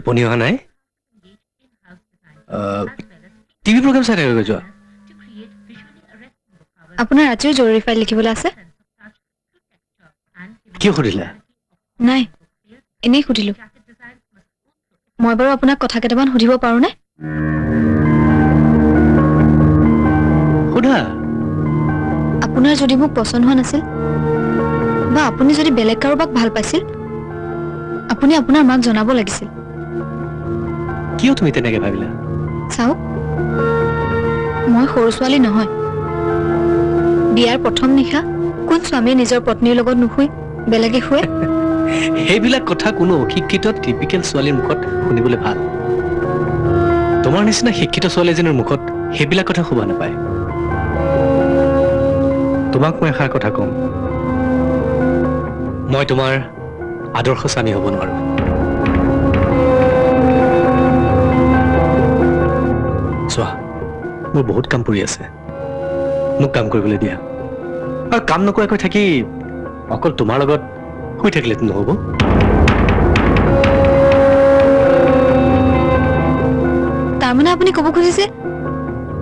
টোপনি অহা নাই টিভি প্ৰগ্ৰাম চাই থাকে যোৱা আপোনাৰ আজিও জৰুৰী ফাইল লিখিবলৈ আছে কি সুধিলা নাই এনেই সুধিলো মই বাৰু আপোনাক কথা কেইটামান সুধিব পাৰোঁনে সুধা আপোনাৰ যদি মোক পছন্দ হোৱা নাছিল বা আপুনি যদি বেলেগ কাৰোবাক ভাল পাইছিল আপুনি আপোনাৰ মাক জনাব লাগিছিল কিয় তুমি তেনেকৈ ভাবিলা চাওক মই সৰু ছোৱালী নহয় বিয়াৰ প্ৰথম নিশা কোন স্বামীয়ে নিজৰ পত্নীৰ লগত নুশুই বেলেগে শুৱে সেইবিলাক কথা কোনো অশিক্ষিত টিপিকেল ছোৱালীৰ মুখত শুনিবলৈ ভাল তোমাৰ নিচিনা শিক্ষিত ছোৱালী এজনীৰ মুখত সেইবিলাক কথা শুবা নাপায় তোমাক মই এষাৰ কথা কম মই তোমাৰ আদৰ্শ স্বামী হ'ব নোৱাৰো চোৱা মোৰ বহুত কাম পৰি আছে মোক কাম কৰিবলৈ দিয়া আৰু কাম নকৰাকৈ থাকি অকল তোমাৰ লগত শুই থাকিলে নহ'ব তাৰমানে আপুনি ক'ব খুজিছে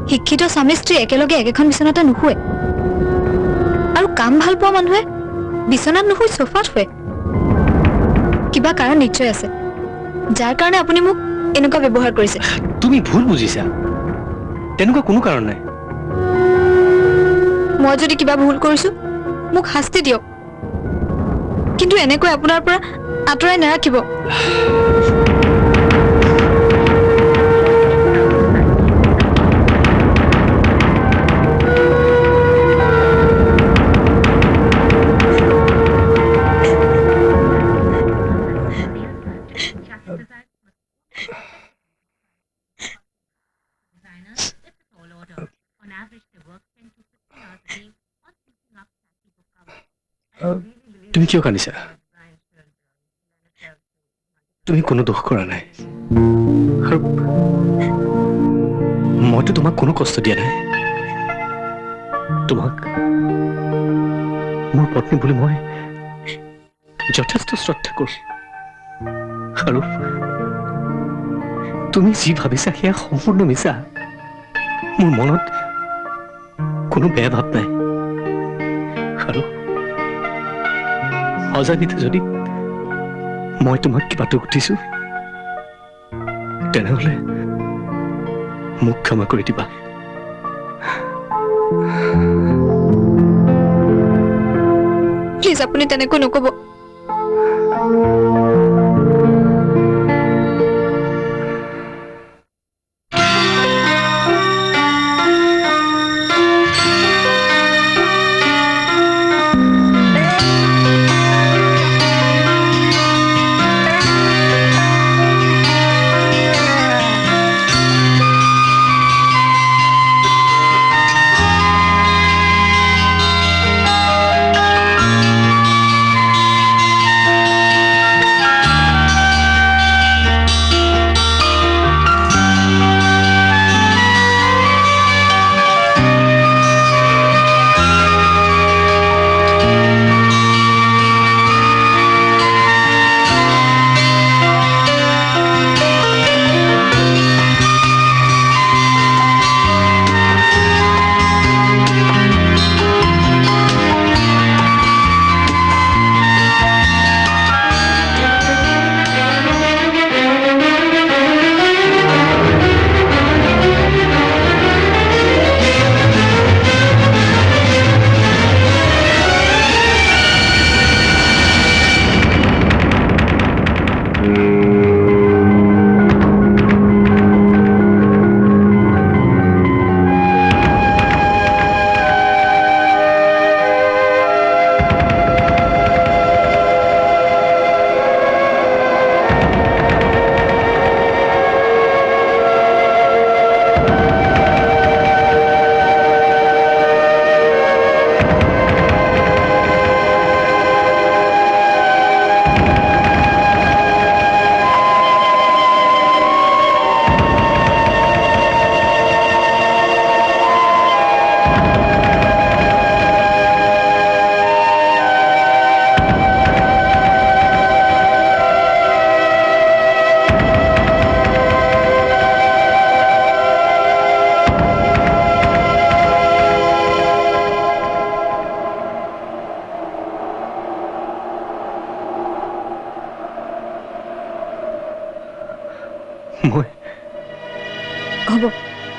শিক্ষিত স্বামী স্ত্ৰী একেলগে একেখন বিচনাতে নুশুৱে আৰু কাম ভাল পোৱা মানুহে বিচনাত নুশুই সোফাত শুৱে কিবা কাৰণ নিশ্চয় আছে যাৰ কাৰণে আপুনি মোক এনেকুৱা ব্যৱহাৰ কৰিছে তুমি ভুল বুজিছা তেনেকুৱা কোনো কাৰণ নাই মই যদি কিবা ভুল কৰিছো মোক শাস্তি দিয়ক কিন্তু এনেকৈ আপোনাৰ পৰা আঁতৰাই নাৰাখিব তুমি কিয় কান্দিছা তুমি কোনো দোষ কৰা নাই আৰু মইতো তোমাক কোনো কষ্ট দিয়া নাই তোমাক মোৰ পত্নী বুলি মই যথেষ্ট শ্ৰদ্ধা কৰোঁ আৰু তুমি যি ভাবিছা সেয়া সম্পূৰ্ণ মিছা মোৰ মনত কোনো বেয়া ভাৱ নাই আৰু অজানিতে যদি মই তোমাক কিবা দুখ দিছো তেনেহলে মোক ক্ষমা কৰি দিবা প্লিজ আপুনি তেনেকৈ নক'ব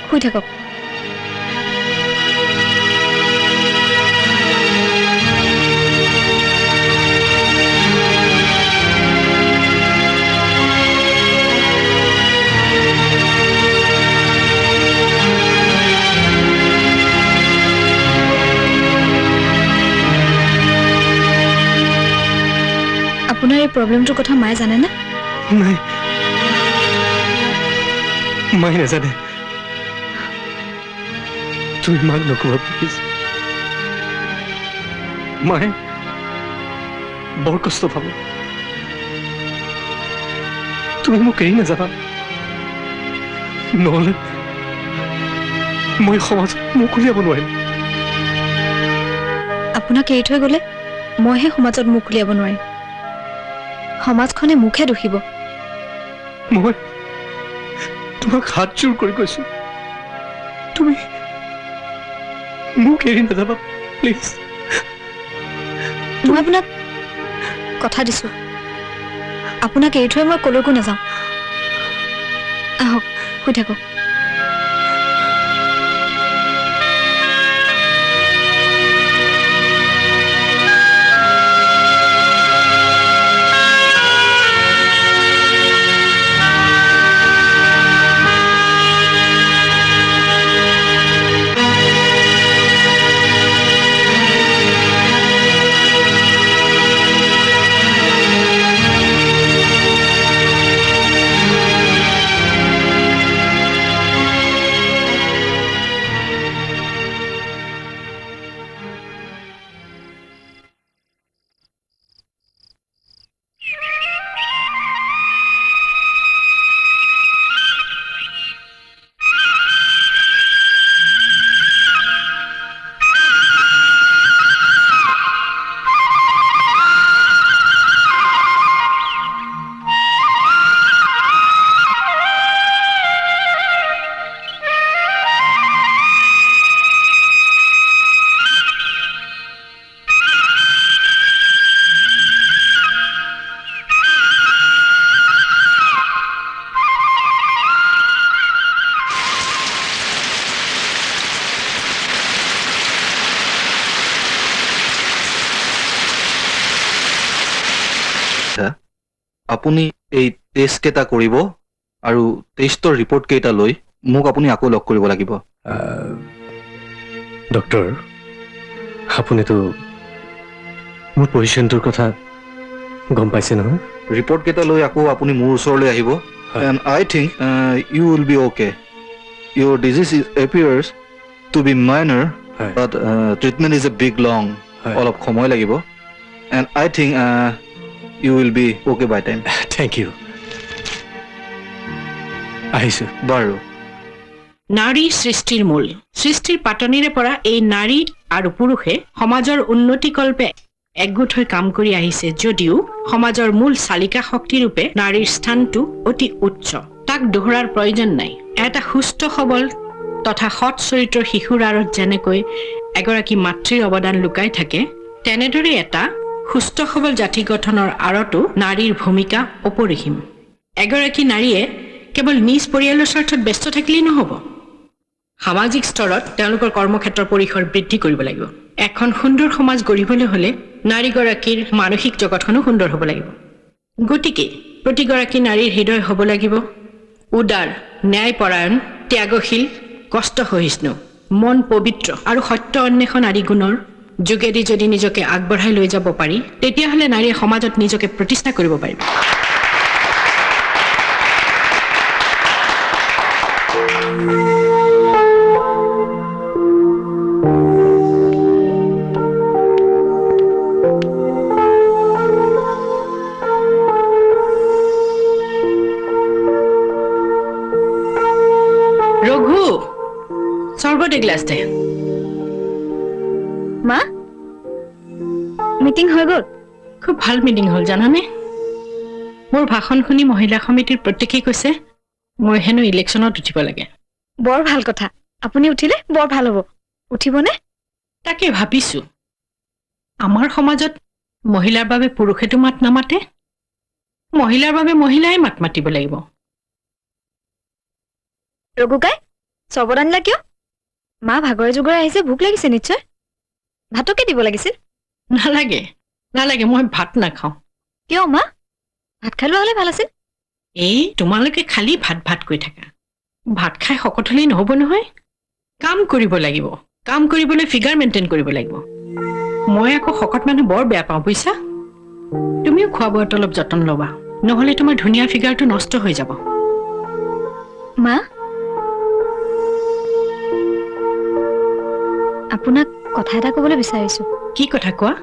শুই থাকক আপোনাৰ এই প্ৰব্লেমটোৰ কথা মায়ে জানেনে নাই মায়ে নাজানে তুমি মাক নকবা প্লিজ মায়ে বৰ কষ্ট পাব তুমি মোক এৰি নাযাবা নহ'লে মই সমাজত মুখ উলিয়াব নোৱাৰিম আপোনাক এৰি থৈ গ'লে মইহে সমাজত মুখ উলিয়াব নোৱাৰিম সমাজখনে মুখে দুখিব মই তোমাক হাত জোৰ কৰি কৈছো তুমি মোক এৰি নাযাবা প্লিজ মই আপোনাক কথা দিছো আপোনাক এৰি থৈ মই কলৈকো নাযাওঁ আহক শুই থাকক আপুনি এই টেষ্ট কেইটা কৰিব আৰু টেষ্টৰ ৰিপৰ্ট কেইটা লৈ মোক আপুনি আকৌ লগ কৰিব লাগিব ডক্টৰ আপুনিতো মোৰ পজিশ্যনটোৰ কথা গম পাইছে নহয় ৰিপৰ্ট কেইটা লৈ আকৌ আপুনি মোৰ ওচৰলৈ আহিব and I think you will be okay your disease appears to be minor but treatment is a big long অলপ সময় লাগিব and I think you will be okay by time thank you আহিছোঁ বাৰু নাৰী সৃষ্টিৰ মূল সৃষ্টিৰ পাতনিৰে পৰা এই নাৰী আৰু পুৰুষে সমাজৰ উন্নতিকল্পে একগোট হৈ কাম কৰি আহিছে যদিও সমাজৰ মূল চালিকা শক্তি ৰূপে নাৰীৰ স্থানটো অতি উচ্চ তাক দোহৰাৰ প্ৰয়োজন নাই এটা সুস্থ সবল তথা সৎ চৰিত্ৰৰ শিশুৰ আঁৰত যেনেকৈ এগৰাকী মাতৃৰ অৱদান লুকাই থাকে তেনেদৰে এটা সুস্থ সবল জাতি গঠনৰ আঁৰতো নাৰীৰ ভূমিকা অপৰিসীম এগৰাকী নাৰীয়ে কেৱল নিজ পৰিয়ালৰ স্বাৰ্থত ব্যস্ত থাকিলেই নহ'ব সামাজিক স্তৰত তেওঁলোকৰ কৰ্মক্ষেত্ৰৰ পৰিসৰ বৃদ্ধি কৰিব লাগিব এখন সুন্দৰ সমাজ গঢ়িবলৈ হ'লে নাৰীগৰাকীৰ মানসিক জগতখনো সুন্দৰ হ'ব লাগিব গতিকে প্ৰতিগৰাকী নাৰীৰ হৃদয় হ'ব লাগিব উদাৰ ন্যায়পৰায়ণ ত্যাগশীল কষ্ট সহিষ্ণু মন পবিত্ৰ আৰু সত্য অন্বেষণ আদি গুণৰ যোগেদি যদি নিজকে আগবঢ়াই লৈ যাব পাৰি তেতিয়াহ'লে নাৰীয়ে সমাজত নিজকে প্ৰতিষ্ঠা কৰিব পাৰিব ৰঘু চৰ্বত এগিলাছ দে মা মিটিং হৈ গ'ল খুব ভাল মিটিং হ'ল জানানে মোৰ ভাষণ শুনি মহিলা সমিতিৰ প্ৰত্যেকেই কৈছে মই হেনো ইলেকশ্যনত উঠিব লাগে বৰ ভাল কথা আপুনি উঠিলে বৰ ভাল হ'ব উঠিবনে তাকে ভাবিছো আমাৰ সমাজত মহিলাৰ বাবে পুৰুষেতো মাত নামাতে মহিলাৰ বাবে মহিলাই মাত মাতিব লাগিব ৰঘুকাই চবত আনিলা কিয় মা ভাগৰে জুগৰে আহিছে ভোক লাগিছে নিশ্চয় ভাতকে দিব লাগিছিল নালাগে নালাগে মই ভাত নাখাওঁ কিয় মা ভাত খাই লোৱা হ'লে ভাল আছিল এই তোমালোকে খালি ভাত ভাত কৈ থাকা ভাত খাই শকত হ'লেই নহ'ব নহয় কাম কৰিব লাগিব কাম কৰিবলৈ ফিগাৰ মেইনটেইন কৰিব লাগিব মই আকৌ শকত মানুহ বৰ বেয়া পাওঁ বুজিছা তুমিও খোৱা বোৱাত অলপ যতন ল'বা নহ'লে তোমাৰ ধুনীয়া ফিগাৰটো নষ্ট হৈ যাব মা আপোনাক কথা এটা ক'বলৈ বিচাৰিছো কি কথা কোৱা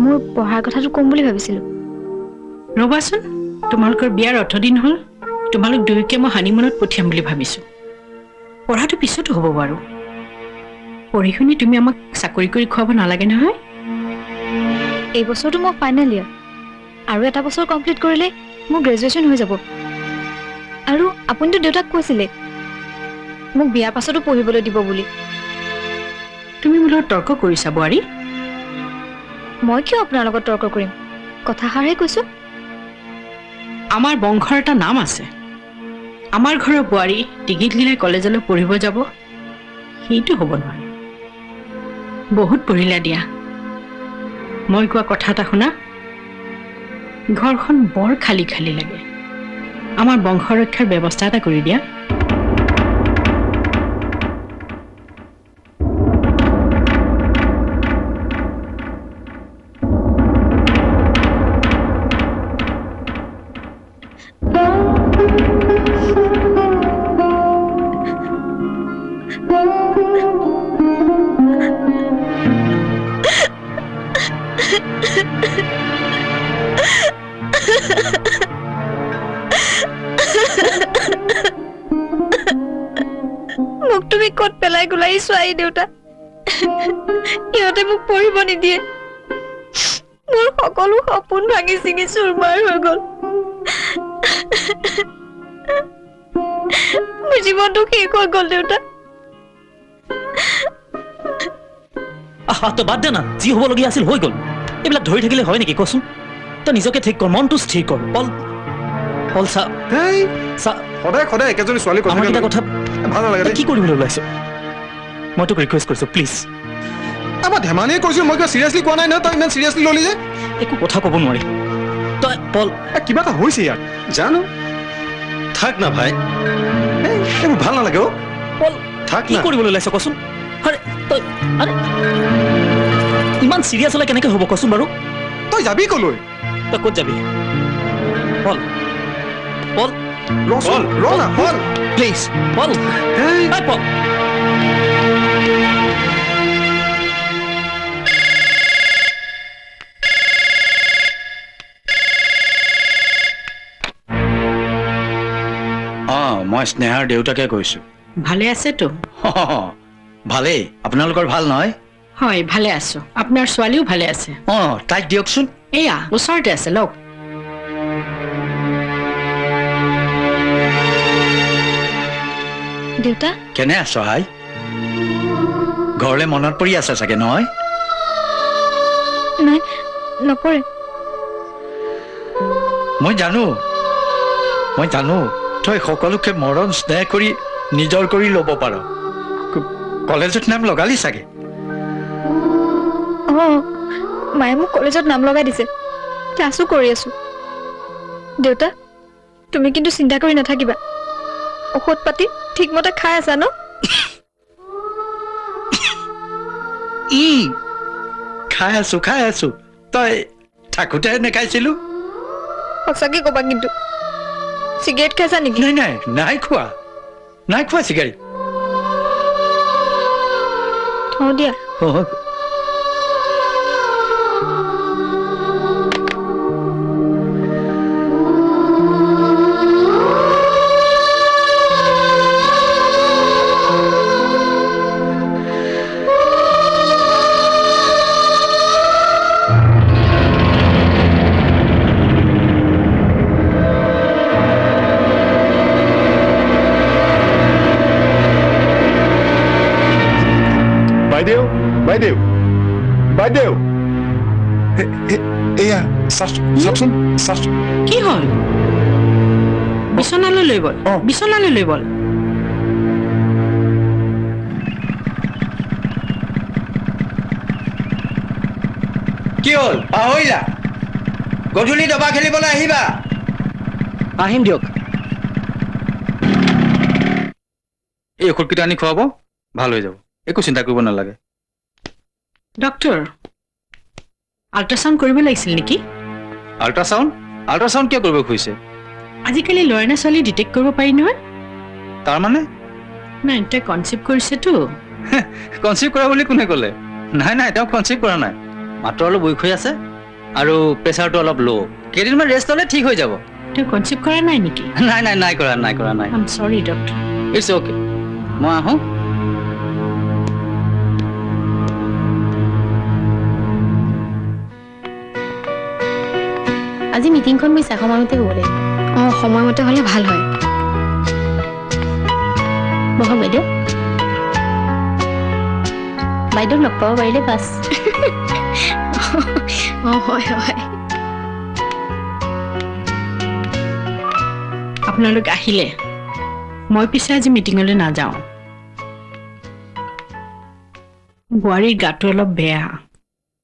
মোৰ পঢ়াৰ কথাটো ক'ম বুলি ভাবিছিলো ৰ'বাচোন তোমালোকৰ বিয়াৰ 8 দিন হ'ল তোমালোক দুয়োকে মই হানিমুনত পঠিয়াম বুলি ভাবিছো পঢ়াটো পিছতো হ'ব বাৰু পঢ়ি শুনি তুমি আমাক চাকৰি কৰি খুৱাব নালাগে নহয় এই বছৰটো মই ফাইনেল ইয়াৰ আৰু এটা বছৰ কমপ্লিট কৰিলে মোৰ গ্ৰেজুৱেশ্যন হৈ যাব আৰু আপুনিতো দেউতাক কৈছিলে মোক বিয়াৰ পাছতো পঢ়িবলৈ দিব বুলি তুমি মোৰ লগত তৰ্ক কৰিছা বোৱাৰী মই কিয় আপোনাৰ লগত তৰ্ক কৰিম কথাষাৰহে কৈছো আমাৰ বংশৰ এটা নাম আছে আমাৰ ঘৰৰ বোৱাৰী টিকিটলিলে কলেজলৈ পঢ়িব যাব সেইটো হ'ব নোৱাৰে বহুত পঢ়িলা দিয়া মই কোৱা কথা এটা শুনা ঘৰখন বৰ খালী খালী লাগে আমাৰ বংশ ৰক্ষাৰ ব্যৱস্থা এটা কৰি দিয়া মোক তুমি ক'ত পেলাই গলাই চোৱাই দেউতা ইহঁতে মোক পঢ়িব নিদিয়ে মোৰ সকলো সপোন ভাঙি চিঙি চুৰমাৰ হৈ গ'ল মোৰ জীৱনটো শেষ হৈ গ'ল দেউতা তো বাদ দে না যি হ'বলগীয়া আছিল হৈ গ'ল এইবিলাক ধৰি থাকিলে হয় নেকি কচোন তই নিজকে ঠিক কৰ মনটো স্থিৰ কৰ পল পল চা সদায় সদায় একেজনী ছোৱালী আমাৰ এটা কথা ভাল নালাগে তই কি কৰিবলৈ ওলাইছ মই তোক ৰিকুৱেষ্ট কৰিছোঁ প্লিজ আমাৰ ধেমালিয়ে কৈছোঁ মই কিবা চিৰিয়াছলি কোৱা নাই নহয় তই ইমান চিৰিয়াছলি ল'লি যে একো কথা ক'ব নোৱাৰি তই পল কিবা এটা হৈছে ইয়াত জানো থাক না ভাই এইবোৰ ভাল নালাগে অ' পল থাক কি না কৰিবলৈ ওলাইছ কচোন আৰে তই আৰে ইমান চিৰিয়াছ হ'লে কেনেকৈ হ'ব কচোন বাৰু তই যাবি ক'লৈ তই ক'ত যাবি পল পল ৰচোন ৰ না পল প্লিজ পল এই এই পল মই স্নেহাৰ দেউতাকে কৈছোঁ ভালে আছেতো ভালেই আপোনালোকৰ ভাল নহয় হয় ভালে আছো আপোনাৰ ছোৱালীও ভালে আছে তাইক দিয়কচোন এয়া ওচৰতে আছে লওক দেউতা কেনে আছ হাই ঘৰলৈ মনত পৰি আছে চাগে নহয় নাই নপৰে মই জানো তই সকলোকে মৰম স্নেহ কৰি নিজৰ কৰি ল'ব পাৰ কলেজত নাম লগালি চাগে মায়ে মোক কলেজত নাম লগাই দিছে ক্লাছো কৰি আছো দেউতা তুমি কিন্তু চিন্তা কৰি নাথাকিবা ঔষধ পাতি ঠিকমতে খাই আছা ন খাই আছো তই থাকোতে নেখাইছিলো সঁচাকে ক'বা কিন্তু চিগাৰেট খাইছা নেকি নাই খোৱা চিগাৰেট থওঁ দিয়া বাইদেউ এয়া চাচোন কি হ'ল বিচনালৈ লৈ বল বিচনালৈ লৈ বল কি হ'ল পাহৰিলা গধূলি দবা খেলিবলৈ আহিবা আহিম দিয়ক এই ঔষধকেইটা আনি খুৱাব ভাল হৈ যাব একো চিন্তা কৰিব নালাগে ডক্টৰ আল্ট্ৰাচাউণ্ড কৰিব লাগিছিল নেকি আল্ট্ৰাচাউণ্ড কিয় কৰিব খুজিছে আজিকালি ল'ৰা নে ছোৱালী ডিটেক্ট কৰিব পাৰি নহয় তাৰমানে নাই তাই কনচেপ্ট কৰিছেতো কনচিভ কৰা বুলি কোনে ক'লে নাই তেওঁ কনচিভ কৰা নাই মাত্ৰ অলপ উইক হৈ আছে আৰু প্ৰেচাৰটো অলপ ল' কেইদিনমান ৰেষ্ট ল'লে ঠিক হৈ যাব তেওঁ কনচেপ্ট কৰা নাই নেকি নাই কৰা নাই আই এম চৰি ডক্টৰ ইটছ অ'কে মই আহোঁ আজি মিটিংখন মিছা সময়মতে হ'ব লাগিব অঁ সময়মতে হ'লে ভাল হয় বহক বাইদেউ বাইদেউক লগ পাব পাৰিলে বাছ অঁ হয় হয় আপোনালোক আহিলে মই পিছে আজি মিটিঙলৈ নাযাওঁ বোৱাৰীৰ গাটো অলপ বেয়া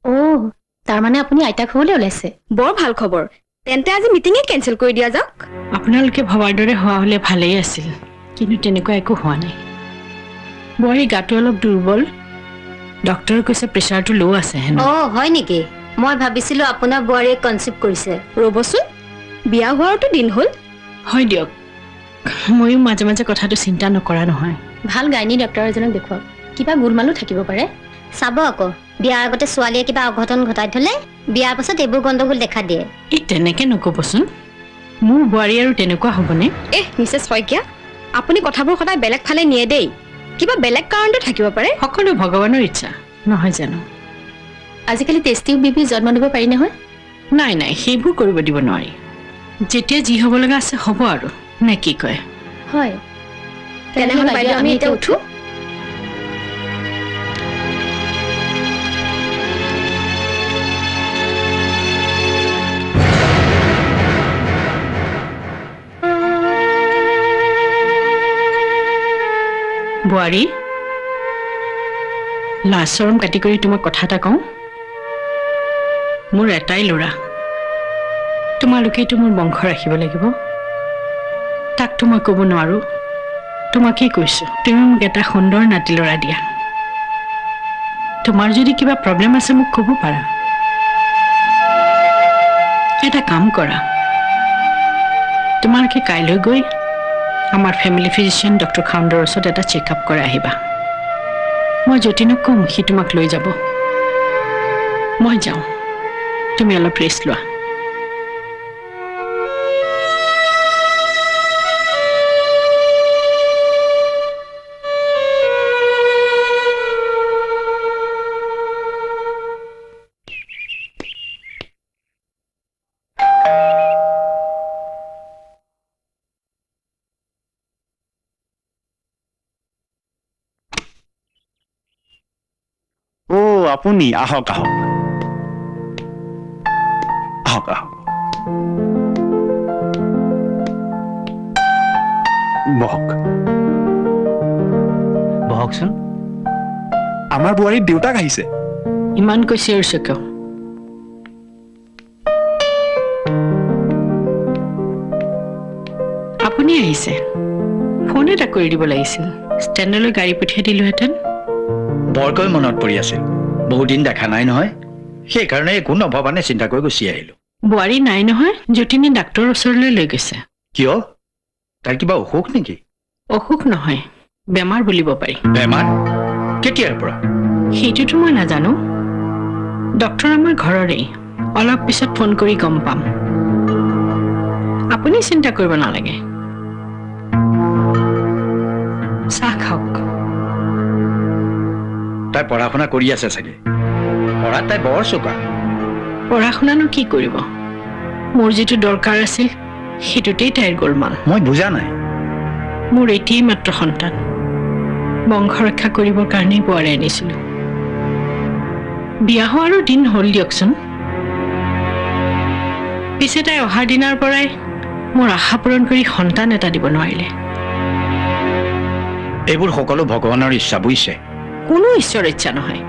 অ' তাৰমানে আপুনি আইতাক হ'বলৈ ওলাইছে বৰ ভাল খবৰ তেন্তে আজি মিটিঙে কেঞ্চেল কৰি দিয়া যাওক আপোনালোকে ভবাৰ দৰে হোৱা হ'লে ভালেই আছিল কিন্তু তেনেকুৱা একো হোৱা নাই বোৱাৰীৰ গাটো অলপ দুৰ্বল ডক্টৰে কৈছে প্ৰেচাৰটো ল' আছে হেনো অ' হয় নেকি মই ভাবিছিলোঁ আপোনাৰ বোৱাৰীয়ে কনচিভ কৰিছে ৰ'বচোন বিয়া হোৱাৰতো দিন হ'ল হয় দিয়ক ময়ো মাজে মাজে কথাটো চিন্তা নকৰা নহয় ভাল গাইনী ডক্টৰ এজনক দেখুৱাওক কিবা গোলমালো থাকিব পাৰে চাব আকৌ বিয়াৰ আগতে ছোৱালীয়ে কিবা অঘটন ঘটাই থ'লে বিয়াৰ পাছত এইবোৰ গণ্ডগোল দেখা দিয়ে এই তেনেকে নক'বচোন মোৰ বোৱাৰী আৰু তেনেকুৱা হ'বনে মিছেছ শইকীয়া আপুনি কথাবোৰ সদায় বেলেগ ফালে নিয়ে দেই কিবা বেলেগ কাৰণটো থাকিব পাৰে সকলো ভগৱানৰ ইচ্ছা নহয় জানো আজিকালি টেষ্টিও বিবি জন্ম দিব পাৰি নহয় নাই সেইবোৰ কৰিব দিব নোৱাৰি যেতিয়া যি হ'ব লগা আছে হ'ব আৰু নে কি কয় হয় তেনেহ'লে বাইদেউ আমি এতিয়া উঠো বোৱাৰী লাজ চৰম কাটি কৰি তোমাক কথা এটা কওঁ মোৰ এটাই ল'ৰা তোমালোকেইতো মোৰ বংশ ৰাখিব লাগিব তাকতো মই ক'ব নোৱাৰো তোমাকেই কৈছো তুমি মোক এটা সুন্দৰ নাতি ল'ৰা দিয়া তোমাৰ যদি কিবা প্ৰব্লেম আছে মোক ক'ব পাৰা এটা কাম কৰা তোমালোকে কাইলৈ গৈ আমাৰ ফেমিলি ফিজিচিয়ান ডক্টৰ খাউণ্ডৰ ওচৰত এটা চেকআপ কৰা আহিবা মই যতীনক কম সি তোমাক লৈ যাব মই যাওঁ তুমি অলপ ৰেষ্ট লোৱা আপুনি আহক আহক আহক আহক বহক বহকচোন আমাৰ বোৱাৰীৰ দেউতাক আহিছে ইমান কৈছে আৰু কিয় আপুনি আহিছে ফোন এটা কৰি দিব লাগিছিল ষ্টেণ্ডলৈ গাড়ী পঠিয়াই দিলোহেঁতেন বৰকৈ মনত পৰি আছিল বহুত দিন দেখা নাই নহয় সেইকাৰণে একো নভবানে চিন্তা কৰি গুচি আহিলো বোৱাৰী নাই নহয় যতীনে ডাক্তৰৰ ওচৰলৈ লৈ গৈছে কিয় তাইৰ কিবা অসুখ নেকি অসুখ নহয় বেমাৰ বুলিব পাৰি বেমাৰ কেতিয়াৰ পৰা সেইটোতো মই নাজানো ডক্টৰ আমাৰ ঘৰৰেই অলপ পিছত ফোন কৰি গম পাম আপুনি চিন্তা কৰিব নালাগে চাহ খাওক তাই পঢ়া শুনা কৰি আছে চাগে পঢ়াত তাই বৰ চোকা পঢ়া শুনানো কি কৰিব মোৰ যিটো দৰকাৰ আছিল সেইটোতেই তাইৰ গোলমাল মই বুজা নাই মোৰ এতিয়াই মাত্ৰ সন্তান বংশ ৰক্ষা কৰিবৰ কাৰণেই বোৱাৰী আনিছিলো বিয়া হোৱাৰো দিন হ'ল দিয়কচোন পিছে তাই অহাৰ দিনাৰ পৰাই মোৰ আশা পূৰণ কৰি সন্তান এটা দিব নোৱাৰিলে এইবোৰ সকলো ভগৱানৰ ইচ্ছা বুজিছে কোনো ঈশ্বৰ ইচ্ছা নহয়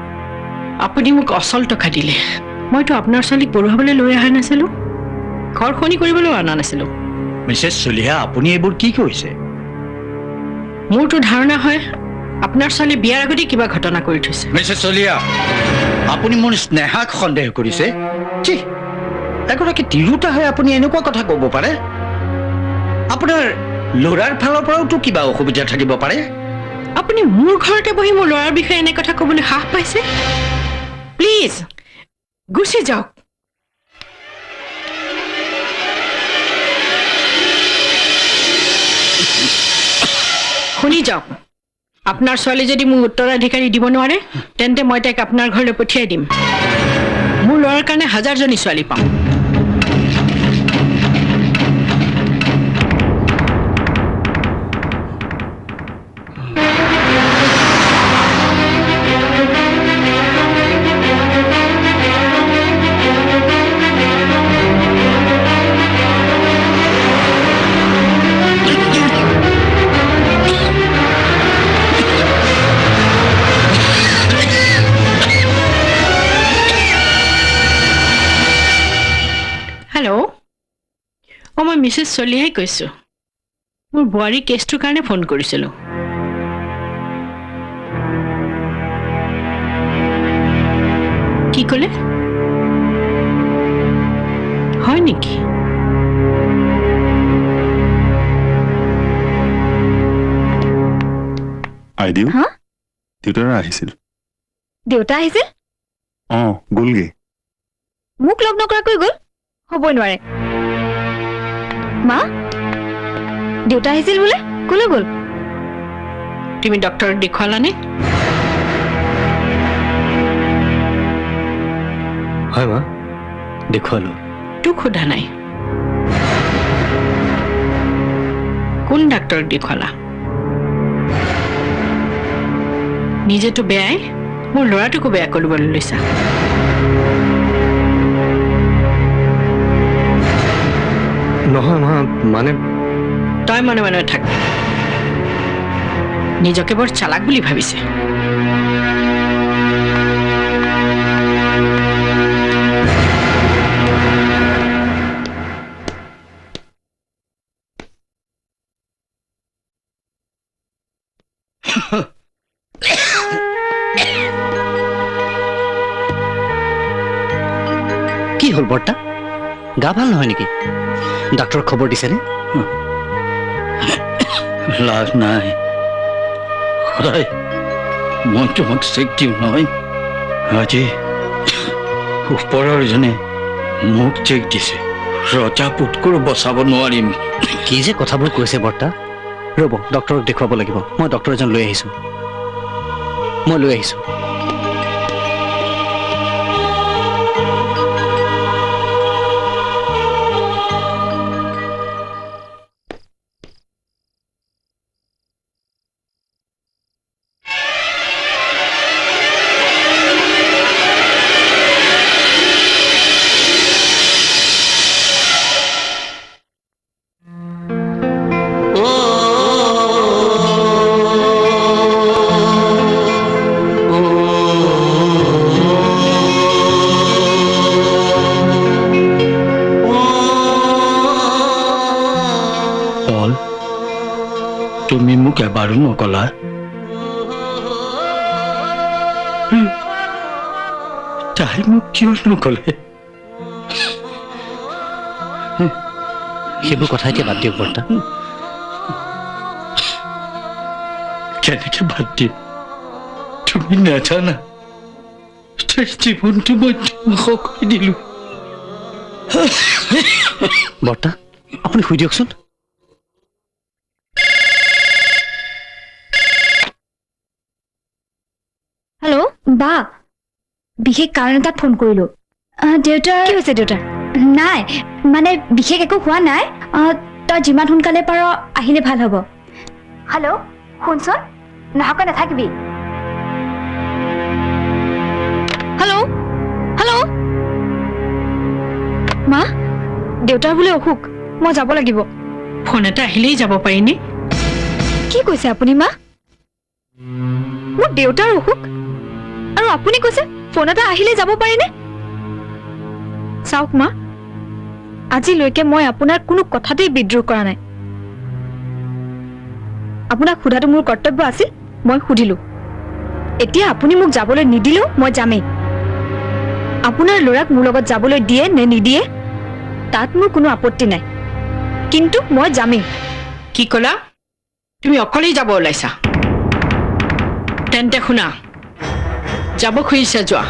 আপুনি মোক অচল টকা দিলে মইতো আপোনাৰ ছোৱালীক পঢ়ুৱাবলৈ লৈ অহা নাছিলোঁ, ঘৰ খনি কৰিবলৈ অনা নাছিলোঁ। মিছেছ চলিহা, আপুনি এইবোৰ কি কৰিছে? মোৰতো ধাৰণা হয় আপোনাৰ ছোৱালী বিয়াৰ আগতে কিবা ঘটনা কৰি থৈছে। মিছেছ চলিহা, আপুনি মোৰ স্নেহাক সন্দেহ কৰিছে? এগৰাকী তিৰোতা হৈ আপুনি এনেকুৱা কথা ক'ব পাৰে? আপোনাৰ ল'ৰাৰ ফালৰ পৰাওতো কিবা অসুবিধা থাকিব পাৰে। আপুনি মোৰ ঘৰতে বহি মোৰ ল'ৰাৰ বিষয়ে এনে কথা ক'বলৈ সাহ পাইছে? প্লিজ গুচি যাওক। শুনি যাওক, আপোনাৰ ছোৱালী যদি মোক উত্তৰাধিকাৰী দিব নোৱাৰে তেন্তে মই তাইক আপোনাৰ ঘৰলৈ পঠিয়াই দিম। মোৰ ল'ৰাৰ কাৰণে 1000জনী ছোৱালী পাম। হেল্ল', মই মিছেছ চলিহাই কৈছোঁ। মোৰ বোৱাৰীৰ কেছটোৰ কাৰণে ফোন কৰিছিলোঁ। কি ক'লে? হয় নেকি? আইডিউ হা? দেউতাৰা আহিছিল। দেউতা আহিছিল? গ'লগে। মোক লগ নকৰাকৈ গ'ল? হ'বই নোৱাৰে। মা, দেউতা আহিছিল বোলে, ক'লৈ গ'ল? তুমি ডক্টৰক দেখুৱালানে? হয় মা, দেখুৱালো। তোক সোধা নাই। কোন ডাক্তৰক দেখুৱালা? নিজেতো বেয়াই, মোৰ ল'ৰাটোকো বেয়া কৰিবলৈ লৈছা। নহয় মা, মানে তই মনে মনে থাক। নিজকে বৰ চালাক বুলি ভাবিছে। কি হ'ল বৰ্তা? গা ভাল নহয় নেকি? ডাক্তৰক খবৰ দিছেনে? লাভ নাই, সদায় মই তোমাক চেক দিওঁ নহয়। আজি ওপৰৰ জনে মোক চেক দিছে। ৰজা পুতকৰো বচাব নোৱাৰিম। কি যে কথাবোৰ কৈছে বৰ্তা। ৰ'ব, ডক্তৰক দেখুৱাব লাগিব। মই ডক্তৰ এজন লৈ আহিছোঁ। মই লৈ আহিছোঁ। তুমি মোক এবাৰো নকলা। তাই মোক কিয় নকলে? সেইবোৰ কথা এতিয়া বাদ দিয়ক বৰ্তা। কেনেকে বাদ দিম? তুমি নাজানা তাইৰ জীৱনটো মই ধ্বংস কৰি দিলো। বৰ্তা, আপুনি শুই দিয়কচোন। হেল্ল', বা, বিশেষ কাৰণ এটাত ফোন কৰিলোঁ। দেউতাৰ কি হৈছে? দেউতাৰ নাই, মানে বিশেষ একো হোৱা নাই। তই যিমান সোনকালে পাৰ আহিলে ভাল হ'ব। হেল্ল', শুনচোন, নহাকৈ নাথাকিবি। হেল্ল', হেল্ল', মা, দেউতাৰ বোলে অসুখ, মই যাব লাগিব। ফোন এটা আহিলেই যাব পাৰিনে? কি কৈছে আপুনি মা? মোৰ দেউতাৰ অসুখ আৰু আপুনি কৈছে ফোন এটা আহিলে যাব পাৰিনে? চাওক মা, আজিলৈকে মই আপোনাৰ কোনো কথাতেই বিদ্ৰোহ কৰা নাই। আপোনাক সোধাটো মোৰ কৰ্তব্য আছিল, মই সুধিলো। এতিয়া আপুনি মোক যাবলৈ নিদিলেও মই যামেই। আপোনাৰ ল'ৰাক মোৰ লগত যাবলৈ দিয়ে নে নিদিয়ে তাত মোৰ কোনো আপত্তি নাই, কিন্তু মই যামেই। কি ক'লা? তুমি অকলেই যাব ওলাইছা? তেন্তে শুনা, যাব খুজিছা যোৱা,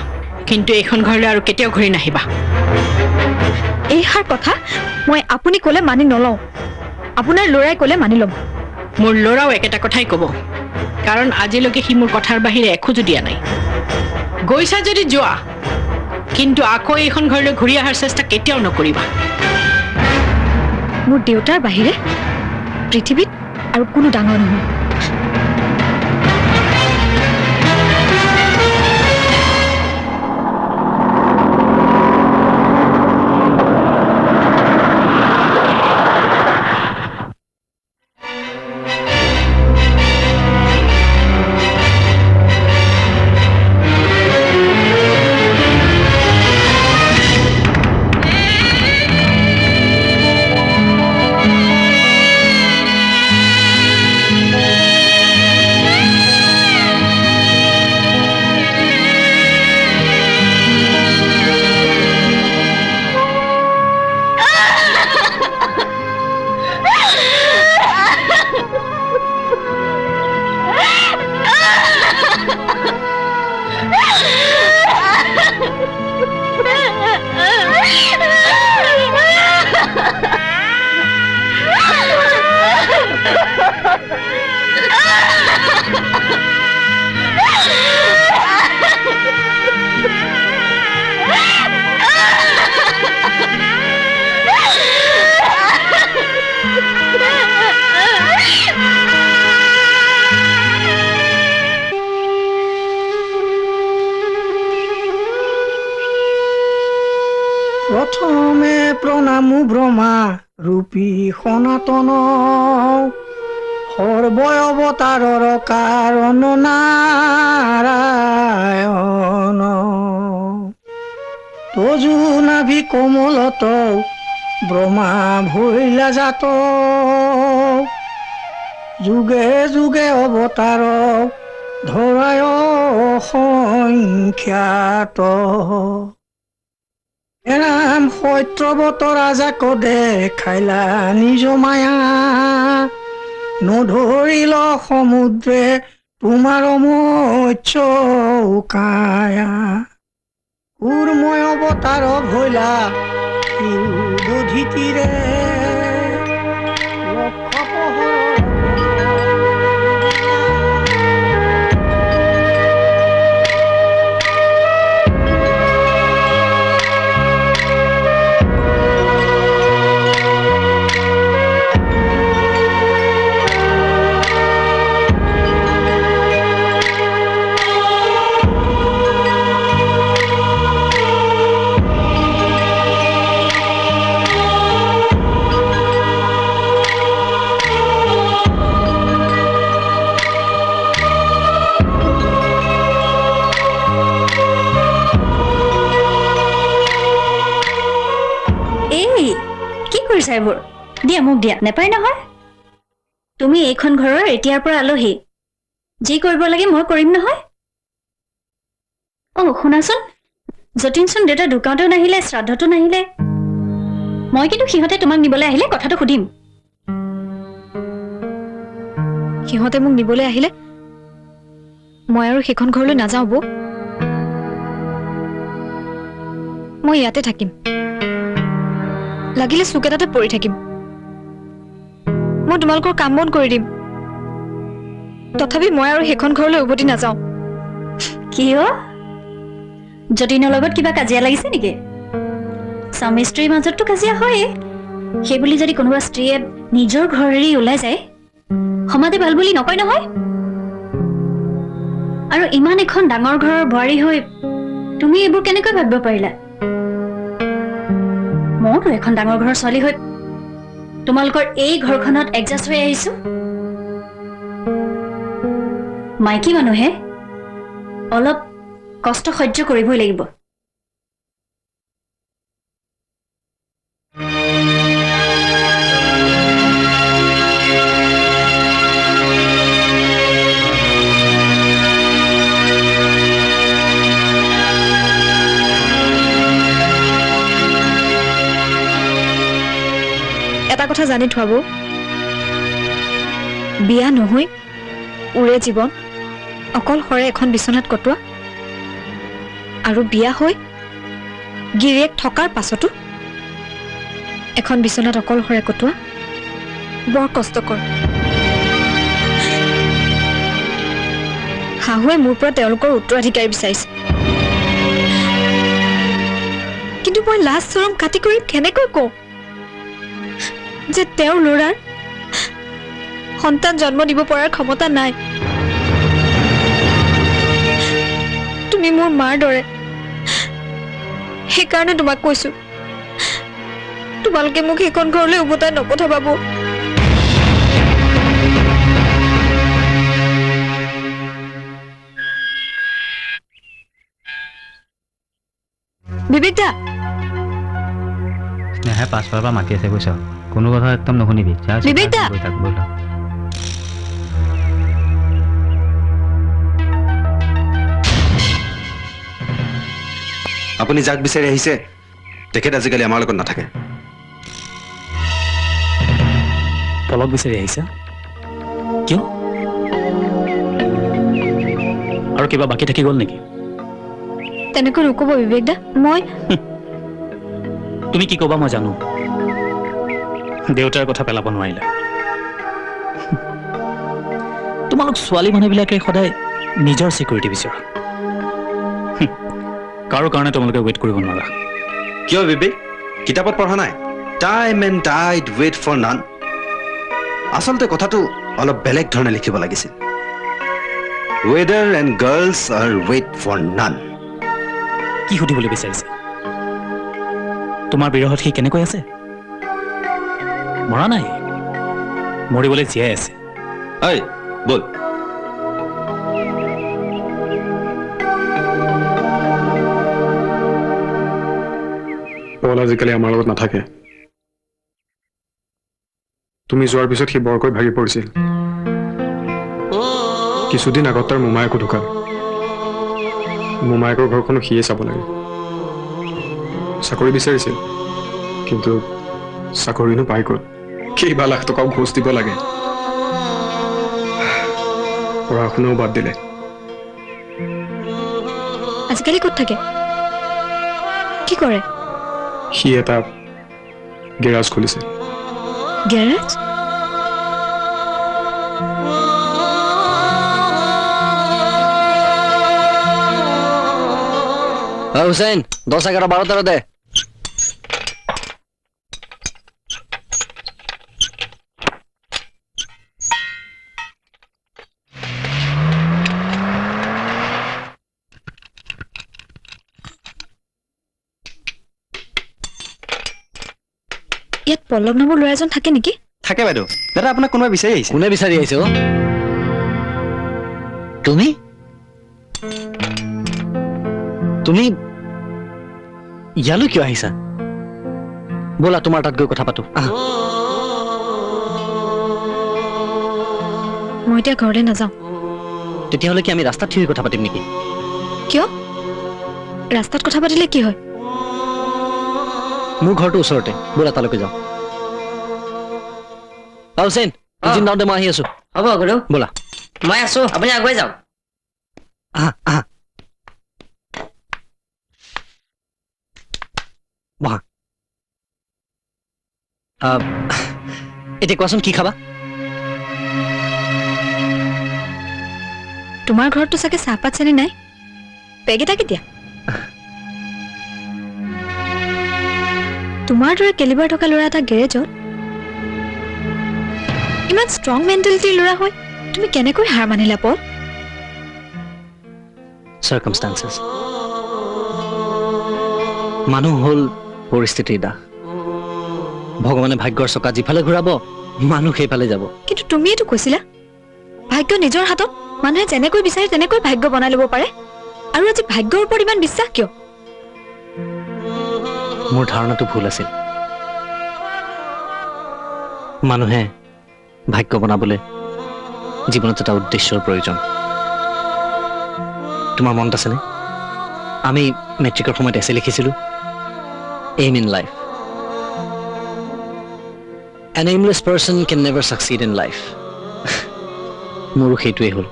কিন্তু এইখন ঘৰলৈ আৰু কেতিয়াও ঘূৰি নাহিবা। এইষাৰ কথা মই আপুনি ক'লে মানি নলওঁ, আপোনাৰ ল'ৰাই ক'লে মানি ল'ম। মোৰ ল'ৰাও একেটা কথাই ক'ব, কাৰণ আজিলৈকে সি মোৰ কথাৰ বাহিৰে এখোজো দিয়া নাই। গৈছা যদি যোৱা, কিন্তু আকৌ এইখন ঘৰলৈ ঘূৰি অহাৰ চেষ্টা কেতিয়াও নকৰিবা। মোৰ দেউতাৰ বাহিৰে পৃথিৱীত আৰু কোনো ডাঙৰ নহয়। প্ৰথমে প্ৰণামো ব্ৰহ্মা ৰূপী সনাতন, সৰ্বঅৱতাৰৰ কাৰণ নাৰায়ণ। তজু নাভি কোমলত ব্ৰহ্মা ভৈলা জাত, যুগে যুগে অৱতাৰ ধৰায় সংখ্যাত। এৰাম সত্যৱত ৰাজাক দেখাইলা নিজ মায়া, নধৰিল সমুদ্ৰে তোমাৰ মৎস্য কায়া। কুৰ্ময় অৱতাৰ ভৈলা দধিতিৰে, লক্ষ পোহৰ এইবোৰ দিয়া, মোক দিয়া। নেপায় নহয়, তুমি এইখন ঘৰৰ এতিয়াৰ পৰা আলহী, যি কৰিব লাগে মই কৰিম নহয়। শুনাচোন, যতীনচোন দেউতা ঢুকাওঁতেও নাহিলে, শ্ৰাদ্ধতো নাহিলে। মই কিন্তু সিহঁতে তোমাক নিবলৈ আহিলে কথাটো সুধিম। সিহঁতে মোক নিবলৈ আহিলে মই আৰু সেইখন ঘৰলৈ নাযাওঁ বৌ। মই ইয়াতে থাকিম, লাগিলে চুক এটাতে পৰি থাকিম। মই তোমালোকৰ কাম বন কৰি দিম, তথাপি মই আৰু সেইখন ঘৰলৈ উভতি নাযাওঁ। কিয়? যতীনৰ লগত কিবা কাজিয়া লাগিছে নেকি? স্বামী স্ত্ৰীৰ মাজততো কাজিয়া হয়েই, সেইবুলি যদি কোনোবা স্ত্ৰীয়ে নিজৰ ঘৰ এৰি ওলাই যায় সমাজে ভাল বুলি নকয় নহয়। আৰু ইমান এখন ডাঙৰ ঘৰৰ বোৱাৰী হৈ তুমি এইবোৰ কেনেকৈ ভাবিব পাৰিলা? মইতো এখন ডাঙৰ ঘৰৰ ছোৱালী হৈ তোমালোকৰ এই ঘৰখনত এডজাষ্ট হৈ আহিছো। মাইকী মানুহে অলপ কষ্ট সহ্য কৰিবই লাগিব। জানি থোৱা বৌ বিয়া নহৈ উৰে জীৱন অকলশৰে এখন বিচনাত কটোৱা আৰু বিয়া হৈ গিৰিয়েক থকাৰ পাছতো এখন বিচনাত অকলশৰে কটোৱা বৰ কষ্টকৰ শাহুৱে মোৰ পৰা তেওঁলোকৰ উত্তৰাধিকাৰী বিচাৰিছে কিন্তু মই লাজ চৰম কাটি কৰি কেনেকৈ কওঁ যে তেওঁৰ ল'ৰাৰ সন্তান জন্ম দিব পৰাৰ ক্ষমতা নাই তুমি মোৰ মাৰ দৰে সেইকাৰণে তোমাক কৈছো তোমালোকে মোক সেইখন ঘৰলৈ উভতাই নপঠাবা বৌ বিবেক দা স্নেহে পাছফালৰ পৰা মাতি আছে বুজিছ কোনো কথা একদম নুশুনিবি বিবেক দা আপুনি যাক বিচাৰি আহিছে তেখেত আজিকালি আমাৰ লগত নাথাকে পলক বিচাৰি আহিছে কিয় আৰু কিবা বাকী থাকি গ'ল নেকি তেনেকৈ নক'ব বিবেক দা মই তুমি কি ক'বা মই জানো দেউতাৰ কথা পেলাব নোৱাৰিলা তোমালোক ছোৱালী মানুহবিলাকে সদায় নিজৰ চিকিউৰিটি বিচৰা কাৰো কাৰণে তোমালোকে ৱেইট কৰিব নোৱাৰা কিয় বিবেক কিতাপত পঢ়া নাই time and tide wait for none আচলতে কথাটো অলপ বেলেগ ধৰণে লিখিব লাগিছিল weather and girls are wait for none কি সুধিবলৈ বিচাৰিছে তোমাৰ বিৰহত সি কেনেকৈ আছে মৰা নাই মৰিবলৈ জীয়াই আছে ঐ বল পল আজিকালি আমাৰ লগত নাথাকে তুমি যোৱাৰ পিছত সি বৰকৈ ভাগি পৰিছিল কিছুদিন আগত তাৰ মোমায়েকো ঢুকাল মোমায়েকৰ ঘৰখনো সিয়ে চাব লাগে চাকৰি বিচাৰিছিল কিন্তু চাকৰিনো পাই গ'ল কেইবা লাখ টকাও ঘোচ দিব লাগে পঢ়া শুনাও বাদ দিলে আজিকালি ক'ত থাকে কি কৰে সি এটা গেৰাজ খুলিছে গেৰাজ হুছেইন 10, 11, 12, 13 দে ইয়াত পল্লৱ নামৰ ল'ৰা এজন থাকে নেকি থাকে বাইদেউ দাদা আপোনাক কোনোবাই বিচাৰি আহিছে কোনে বিচাৰি আহিছে অ তুমি তুমি ইয়ালৈ কিয় আহিছা ব'লা তোমাৰ তাত গৈ কথা পাতো মই এতিয়া ঘৰলৈ নাযাওঁ তেতিয়াহ'লে কি আমি ৰাস্তাত থিয় হৈ কথা পাতিম নেকি কিয় ৰাস্তাত কথা পাতিলে কি হয় মোৰ ঘৰটো ওচৰতে ব'লা তালৈকে যাওঁ হুছেইন ইঞ্জিন ডাউনতে মই আহি আছো হ'ব গুৰু ব'লা মই আছো আপুনি আগুৱাই যাওক বহা এতিয়া কোৱাচোন কি খাবা তোমাৰ ঘৰততো চাগে চাহপাত চেনি নাই পেগ এটা কেতিয়া তোমাৰ দৰে কেলিবাৰ থকা ল'ৰা এটা গেৰেজত ইমান ষ্ট্ৰং মেণ্টেলিটিৰ ল'ৰা হয় তুমি কেনেকৈ হাৰ মানিলা পল চাৰ্কামষ্টান্সেছ মানুহ হ'ল পৰিস্থিতিৰ দাস ভগৱানে ভাগ্যৰ চকা যিফালে ঘূৰাব মানুহ সেইফালে যাব কিন্তু তুমিয়েতো কৈছিলা ভাগ্য নিজৰ হাতত মানুহে যেনেকৈ বিচাৰে তেনেকৈ ভাগ্য বনাই ল'ব পাৰে আৰু আজি ভাগ্যৰ ওপৰত ইমান বিশ্বাস কিয় মোৰ ধাৰণাটো ভুল আছিল মানুহে ভাগ্য বনাবলৈ জীৱনত এটা উদ্দেশ্যৰ প্ৰয়োজন তোমাৰ মনত আছেনে আমি মেট্ৰিকৰ সময়ত এছে লিখিছিলোঁ aim in life An aimless person can never succeed in life. মোৰো সেইটোৱেই হ'ল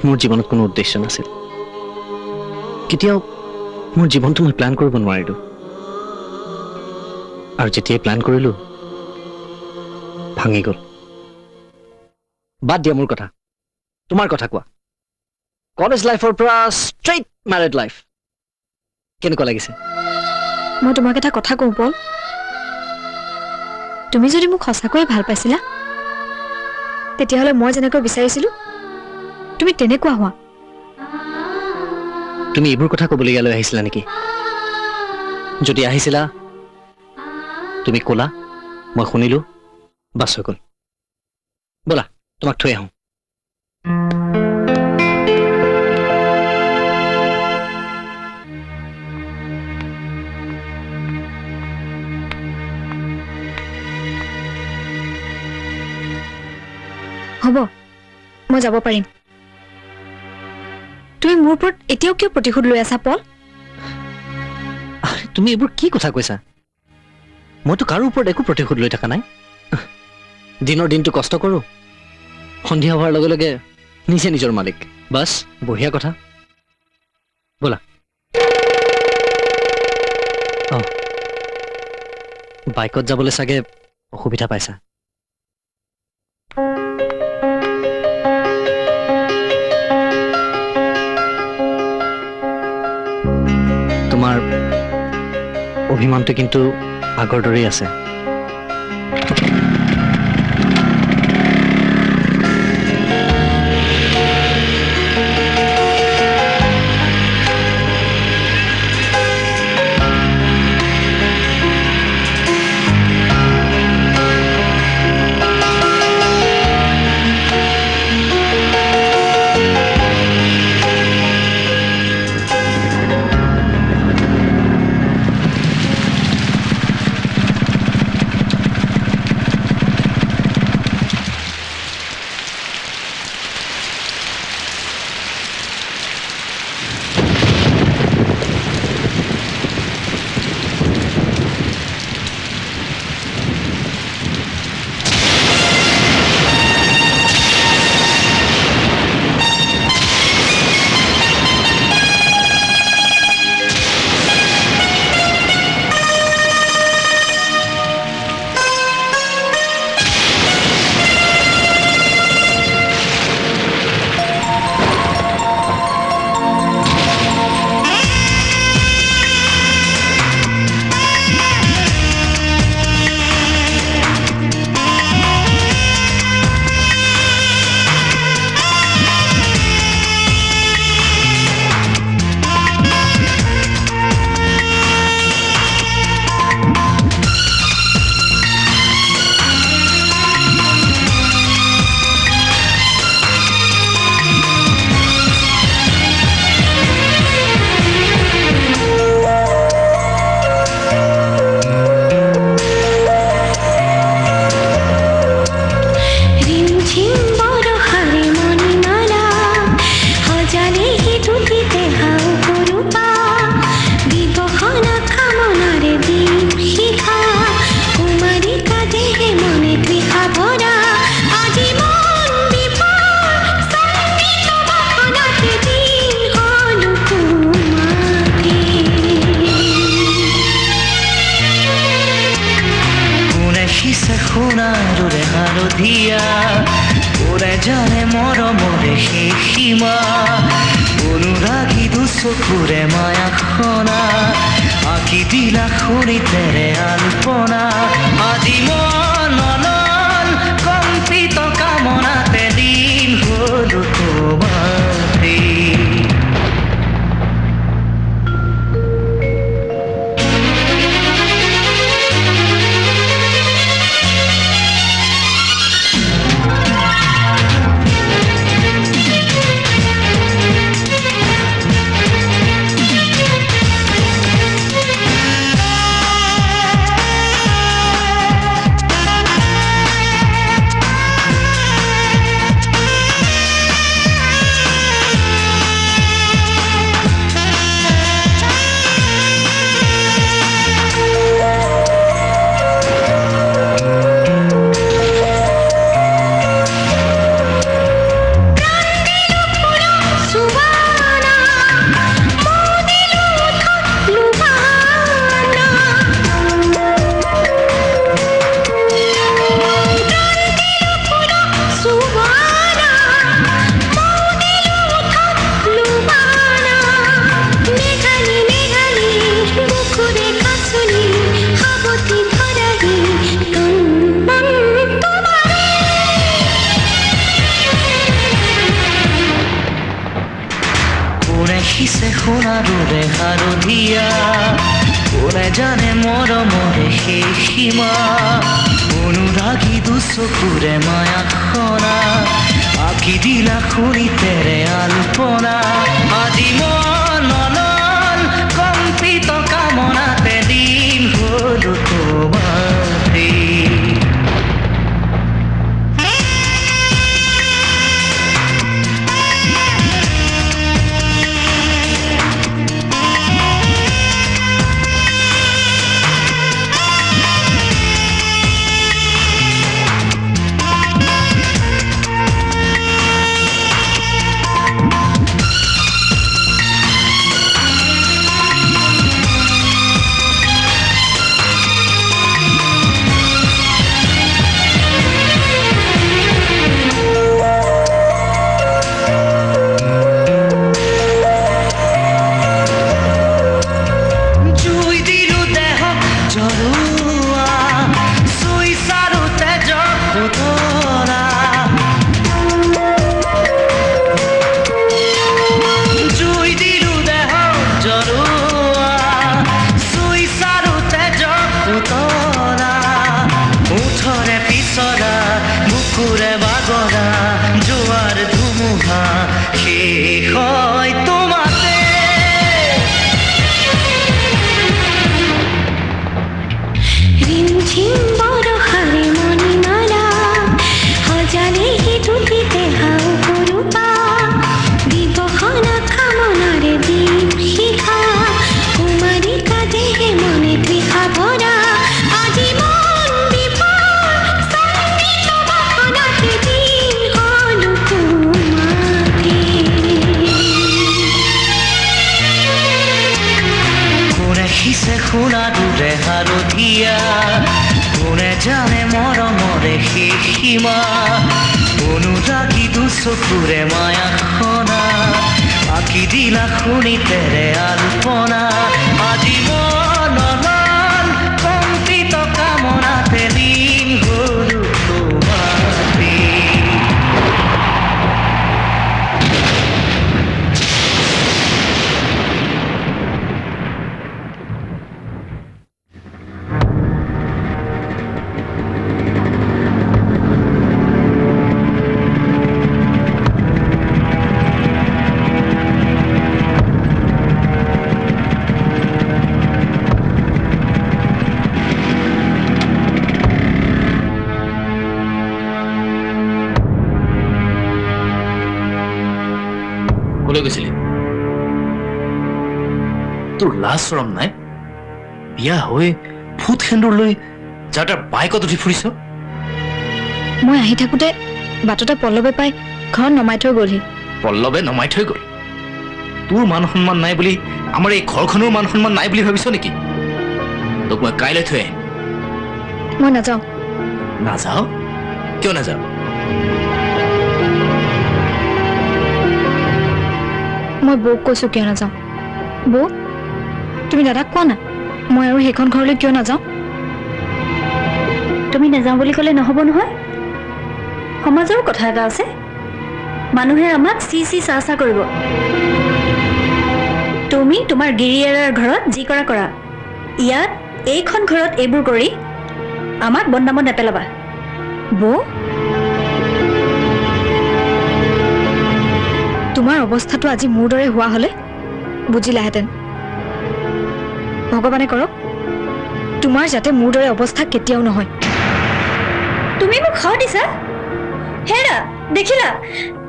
মোৰ জীৱনত কোনো উদ্দেশ্য নাছিল কেতিয়াও মোৰ জীৱনটো মই প্লান কৰিব নোৱাৰিলো আৰু যেতিয়াই প্লান কৰিলো ভাঙি গ'ল বাদ দিয়া মোৰ কথা তোমাৰ কথা কোৱা কলেজ লাইফৰ পৰা ষ্ট্ৰেইট ম্যাৰেড লাইফ কেনেকুৱা লাগিছে মই তোমাক এটা কথা কওঁ পল তুমি যদি মোক সঁচাকৈ ভাল পাইছিলা তেতিয়াহ'লে মই যেনেকৈ বিচাৰিছিলো তুমি তেনেকুৱা হোৱা তুমি এইবোৰ কথা ক'বলৈ লৈ আহিছিলা নেকি যদি আহিছিলা তুমি ক'লা মই শুনিলো বাস হৈ গ'ল ব'লা তোমাক থৈ আহোঁ হ'ব মই যাব পাৰিম তুমি মোৰ ওপৰত এতিয়াও কিয় প্ৰতিশোধ লৈ আছা পল তুমি এইবোৰ কি কথা কৈছা মইতো কাৰো ওপৰত একো প্ৰতিশোধ লৈ থকা নাই দিনৰ দিনটো কষ্ট কৰোঁ সন্ধিয়া হোৱাৰ লগে লগে নিজে নিজৰ মালিক বাছ বঢ়িয়া কথা ব'লা বাইকত যাবলৈ চাগে অসুবিধা পাইছা তোমাৰ অভিমানটো কিন্তু আগৰ দৰেই আছে জানে মৰমৰে সেই সীমা অনুৰাগী দুচকুৰে মায়াখনা আঁকি দিলা শুনিতেৰে আলপনা আজি মনন কম্পিত কামনাতে দিন হলো তোমাতে ৰাখিছে সোণাৰুৰে হালধীয়া কোনে জানে মৰমৰে সেই সীমা অনুৰাগী দুচকুৰে মায়াখনা আঁকি দিলা শুনিতেৰে আলপনা আজি মন কম্পিত কামনাতে দিন হলো তোমাৰে বুকুৰে বাগৰা জোৱাৰ ধুমুহা শেষ হয় তোমাতে ৰিমঝিম বৰষাৰে মণিমালা সজালে সিঁতুলিতে হাও সৰুপা দিৱসনা কামনাৰে দীপ শিখা কুমাৰী কাজেহে মনে তৃষা ভৰা আজি মন বিভোৰ সংগীত বাসনাতে দিন হলো তোমাতে কোনে সিঁচে সোণাৰুৰে হালধীয়া কোনে জানে মৰমৰে সেই সীমা অনুৰাগী দুচকুৰে মায়াখনা আঁকি দিলা শুনিতেৰে আলপনা আজি মন কম্পিত কামনাতে দিন হলো তোমাৰে কলৈ গৈছিলি তোৰ লাজ চৰম নাই বিয়া হৈ ফুট সেন্দুৰ লৈ যাৰ তাৰ বাইকত উঠি ফুৰিছ মই আহি থাকোঁতে বাটতে পল্লৱে পাই ঘৰত নমাই থৈ গ'লহি পল্লৱে নমাই থৈ গ'ল তোৰ মান সন্মান নাই বুলি আমাৰ এই ঘৰখনৰ মান সন্মান নাই বুলি ভাবিছ নেকি তোক মই কাইলৈ থৈ আহিম মই নাযাওঁ নাযাওঁ কিয় নাযাওঁ মই বৌক কৈছোঁ কিয় নাযাওঁ বৌ তুমি দাদাক কোৱা না মই আৰু সেইখন ঘৰলৈ কিয় নাযাওঁ তুমি নাযাওঁ বুলি ক'লে নহ'ব নহয় সমাজৰ কথা এটা আছে মানুহে আমাক চি চা কৰিব তুমি তোমাৰ গিৰিয়েৰৰ ঘৰত যি কৰা কৰা ইয়াত এইখন ঘৰত এইবোৰ কৰি আমাক বদনামত নেপেলাবা বৌ তোমাৰ অৱস্থাটো আজি মোৰ দৰে হোৱা হ'লে বুজিলাহেঁতেন ভগৱানে কৰক তোমাৰ যাতে মোৰ দৰে অৱস্থা কেতিয়াও নহয় তুমি মোক খাও দিছা হেৰা দেখিলা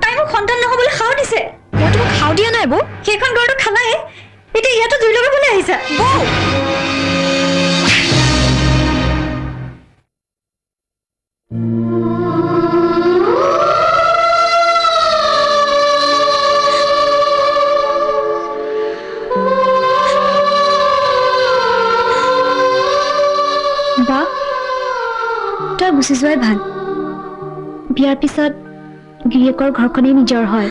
তাই মোক সন্তান নহবলৈ খাও দিছে মই তোমাক খাও দিয়া নাই বৌ সেইখন ঘৰটো খালাই এতিয়া ইয়াতো জুই লগাবলৈ আহিছা বৌ তই গুচি যোৱাই ভাল বিয়াৰ পিছত গিৰিয়েকৰ ঘৰখনেই নিজৰ হয়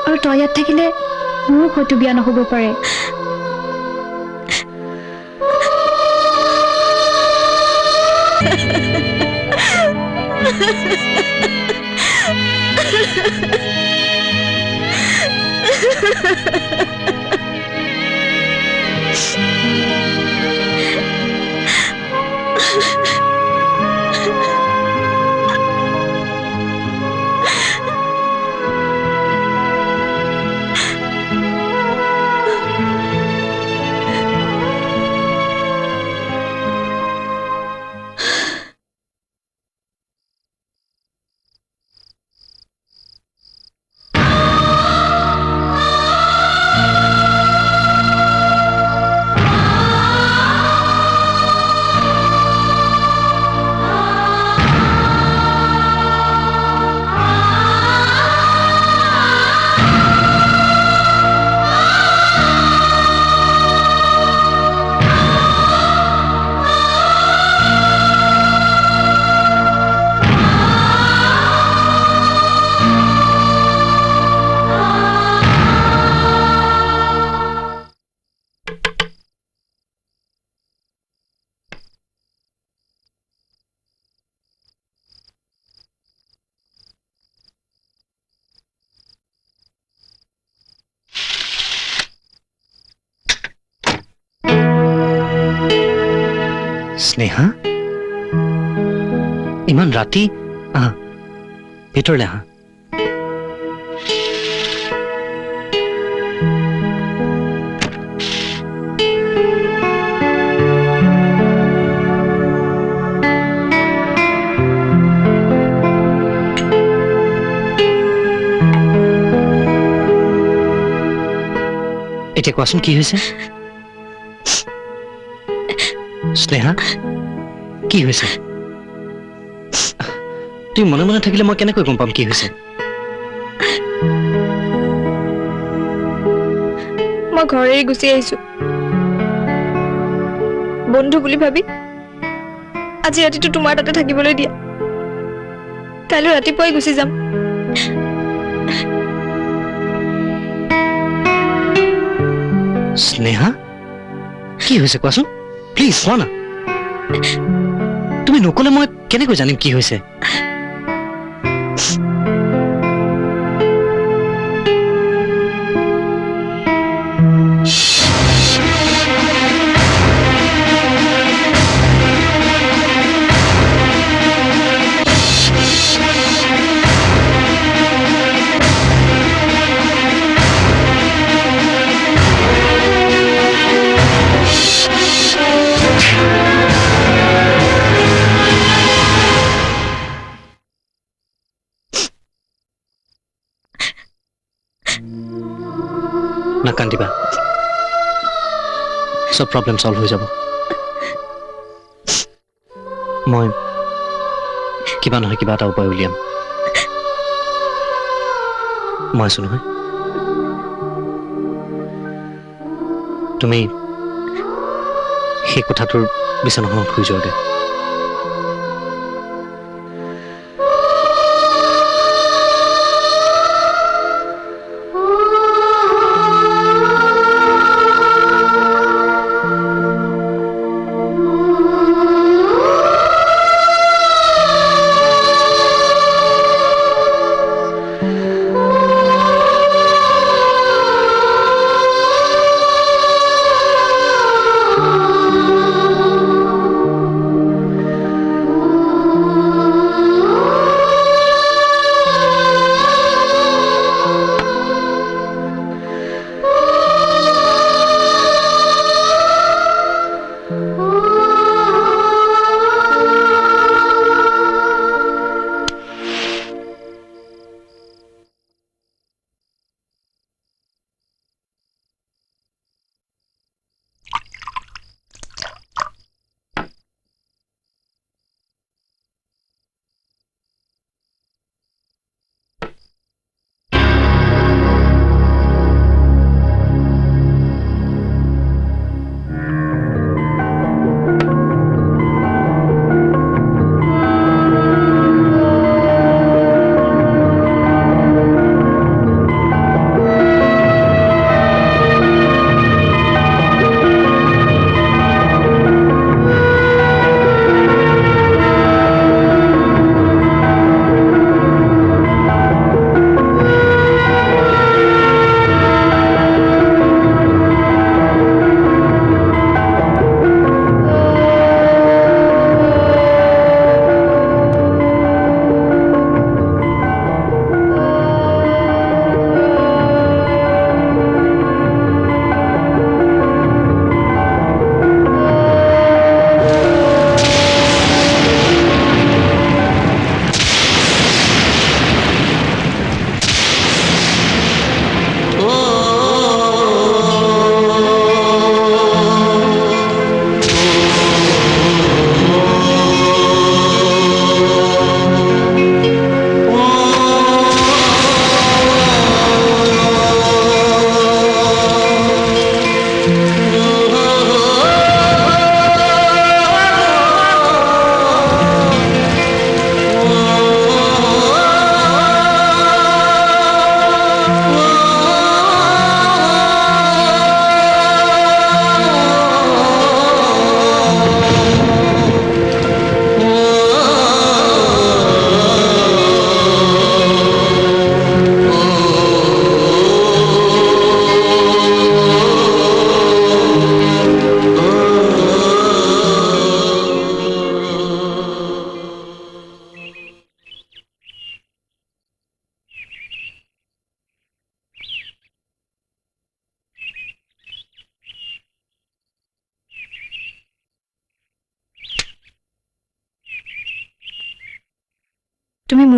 আৰু তই ইয়াত থাকিলে মোৰ হয়তো বিয়া নহ'ব পাৰে Ha ha ha ha! Sneha ইমান ৰাতি আহা ভিতৰলৈ আহা এতিয়া কোৱাচোন কি হৈছে স্নেহা কি হৈছে তুমি মনে মনে থাকিলে মই কেনেকৈ গম পাম কি হৈছে মই ঘৰ এৰি গুচি আহিছো বন্ধু বুলি ভাবি আজি ৰাতিটো তোমাৰ তাতে থাকিবলৈ দিয়া কাইলৈ ৰাতিপুৱাই গুচি যাম স্নেহা কি হৈছে কোৱাচোন প্লিজ কোৱা না তুমি নকলে মই কেনেকৈ জানিম কি হৈছে নাকান্দিবা সব প্ৰব্লেম সলভ হৈ যাব মই কিবা নহয় কিবা এটা উপায় উলিয়াম মই আছো নহয় তুমি সেই কথাটোৰ বিচনাখনত শুই যোৱা দে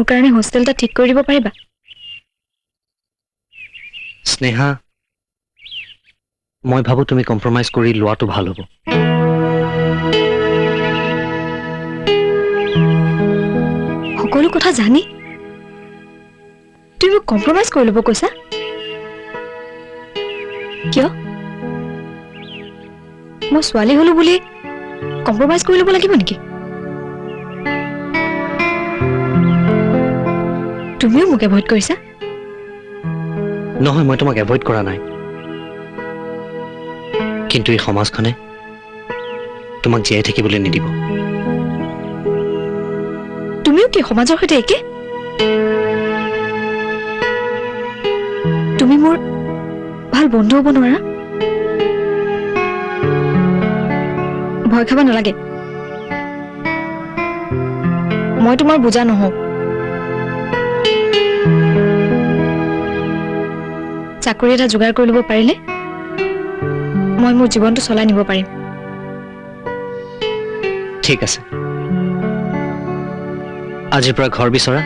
মোৰ কাৰণে হোষ্টেল এটা ঠিক কৰি দিব পাৰিবা? স্নেহা, মই ভাবো তুমি কম্প্ৰমাইজ কৰি লোৱাটো ভাল হ'ব। সকলো কথা জানি তুমি মোক কম্প্ৰমাইজ কৰি ল'ব কৈছা? কিয়? মই ছোৱালী হলো বুলি কম্প্ৰমাইজ কৰি ল'ব লাগিব নেকি? তুমিও মোক এভইড কৰিছা? নহয়, মই তোমাক এভইড কৰা নাই, কিন্তু এই সমাজখনে তোমাক জীয়াই থাকিবলৈ নিদিব। তুমিও কি সমাজৰ সৈতে একে? তুমি মোৰ ভাল বন্ধু হ'ব নোৱাৰা? ভয় খাব নালাগে, মই তোমাৰ বুজা নহওঁ। চাকৰি এটা যোগাৰ কৰি ল'ব পাৰিলে মই মোৰ জীৱনটো চলাই নিব পাৰিম। ঠিক আছে, আজিৰ পৰা ঘৰ বিচৰা,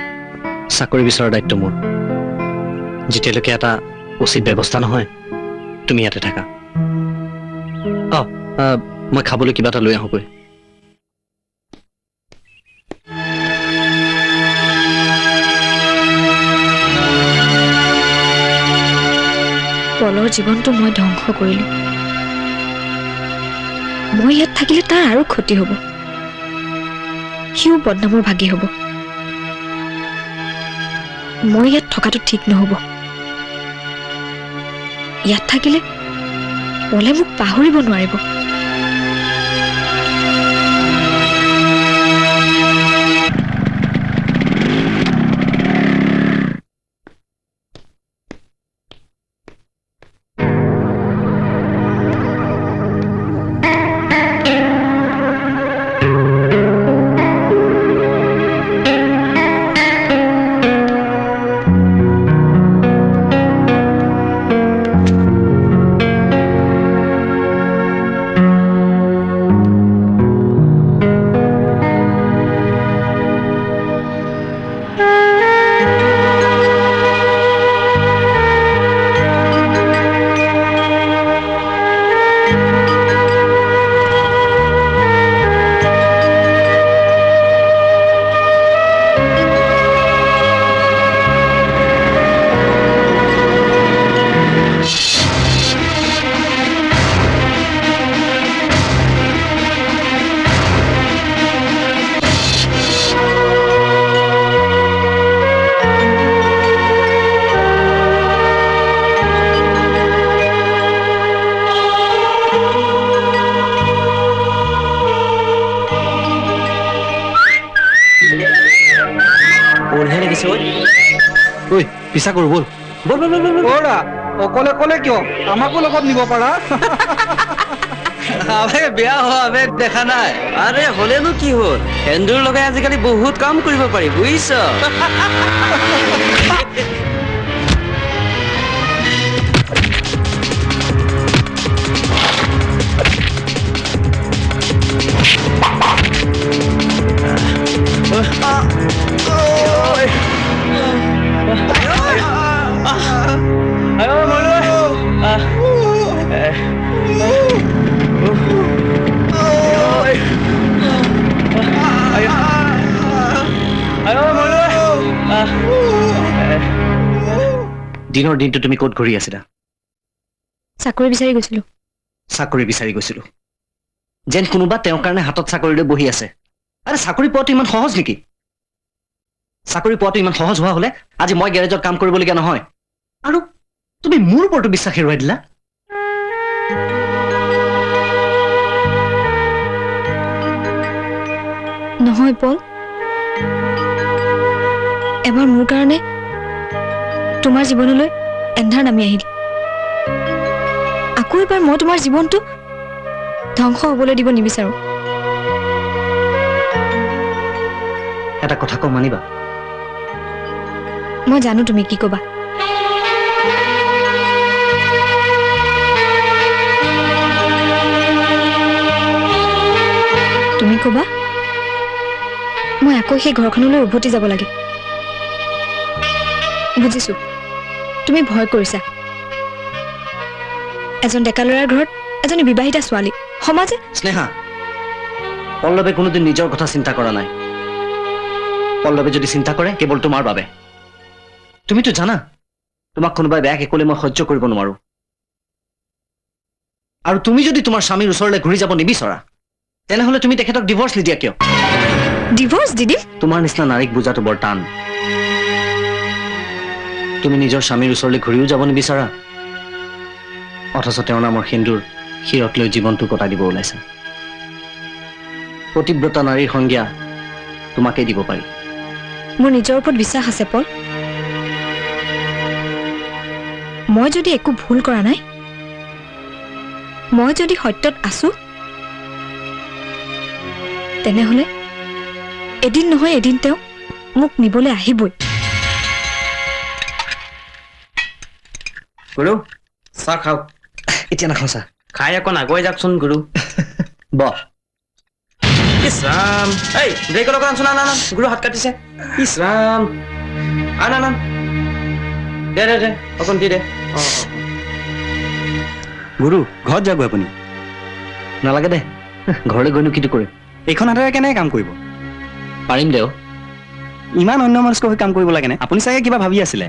চাকৰি বিচৰাৰ দায়িত্ব মোৰ। যেতিয়ালৈকে এটা উচিত ব্যৱস্থা নহয়, তুমি ইয়াতে থাকা। মই খাবলৈ কিবা এটা লৈ আহোঁগৈ। পলৰ জীৱনটো মই ধ্বংস কৰিলো। মই ইয়াত থাকিলে তাৰ আৰু ক্ষতি হ'ব, সিও বদনামৰ ভাগি হ'ব। মই ইয়াত থকাটো ঠিক নহ'ব। ইয়াত থাকিলে পলে মোক পাহৰিব নোৱাৰিব। পিছা কৰো, বল বল বল বল। অকলে অকলে কিয়? আমাকো লগত নিব পাৰা। আবে বেয়া হোৱা আবে দেখা নাই। আৰে হলেনো কি হ'ল, সেন্দুৰ লগাই আজিকালি বহুত কাম কৰিব পাৰি, বুজিছ? দিনৰ দিনটো তুমি ক'ত ঘূৰি আছিলা? চাকৰি বিচাৰি গৈছিলো। চাকৰি বিচাৰি গৈছিলো যেন কোনোবা তেওঁৰ কাৰণে হাতত চাকৰি লৈ বহি আছে। আৰে চাকৰি পোৱাটো ইমান সহজ নেকি? চাকৰি পোৱাটো ইমান সহজ হোৱা হলে আজি মই গেৰেজত কাম কৰিবলগীয়া নহয়। আৰু তুমি মোৰ ওপৰতো বিশ্বাস হেৰুৱাই দিলা। নহয় পল, এবাৰ মোৰ কাৰণে তোমাৰ জীৱনলৈ এন্ধাৰ নামি আহিল। আকৌ এবাৰ মই তোমাৰ জীৱনটো ধ্বংস হবলৈ দিব নিবিচাৰো। এটা কথা কওঁ, মানিবা? মই জানো তুমি কি কবা। তুমি কবা মই আকৌ সেই ঘৰখনলৈ উভতি যাব লাগে, বুজিছো তুমি ভয় কৰিছা এজন ডেকা ল'ৰাৰ ঘৰত এজনী বিবাহিতা ছোৱালী সমাজে স্নেহা পল্লৱে কোনোদিন নিজৰ কথা চিন্তা কৰা নাই পল্লৱে যদি চিন্তা কৰে কেৱল তোমাৰ বাবে তুমিতো জানা তোমাক কোনোবাই বেয়াকে ক'লে মই সহ্য কৰিব নোৱাৰো আৰু তুমি যদি তোমাৰ স্বামীৰ ওচৰলৈ ঘূৰি যাব নিবিচৰা তেনেহ'লে তুমি তেখেতক ডিভোৰ্চ নিদিয়া কিয় ডিভোৰ্চ দি দিম তোমাৰ নিচিনা নাৰীক বুজাটো বৰ টান তুমি নিজৰ স্বামীৰ ওচৰলৈ ঘূৰিও যাব নিবিচাৰা অথচ তেওঁৰ নামৰ সিন্দুৰ শিৰক লৈ জীৱনটো কটাই দিব ওলাইছা পতিব্ৰতা নাৰীৰ সংজ্ঞা তোমাকেই দিব পাৰি মোৰ নিজৰ ওপৰত বিশ্বাস আছে পল মই যদি একো ভুল কৰা নাই মই যদি সত্যত আছো তেনেহ'লে এদিন নহয় এদিন তেওঁ মোক নিবলৈ আহিবই গুৰু চাহ খাওক এতিয়া নাখাওঁ চাহ খাই অকণ আগুৱাই যাওকচোন গুৰু বহ ইছৰাম এই ব্ৰেকৰ লগত আনচোন আন গুৰু হাত কাটিছে ইছৰাম আন দে দে দে অকণ দি দে গুৰু ঘৰত যাগৈ আপুনি নালাগে দে ঘৰলৈ গৈনো কিটো কৰিম এইখন হাতেৰে কেনেকৈ কাম কৰিব পাৰিম দেও ইমান অন্যমনস্ক হৈ কাম কৰিব লাগেনে আপুনি চাগে কিবা ভাবি আছিলে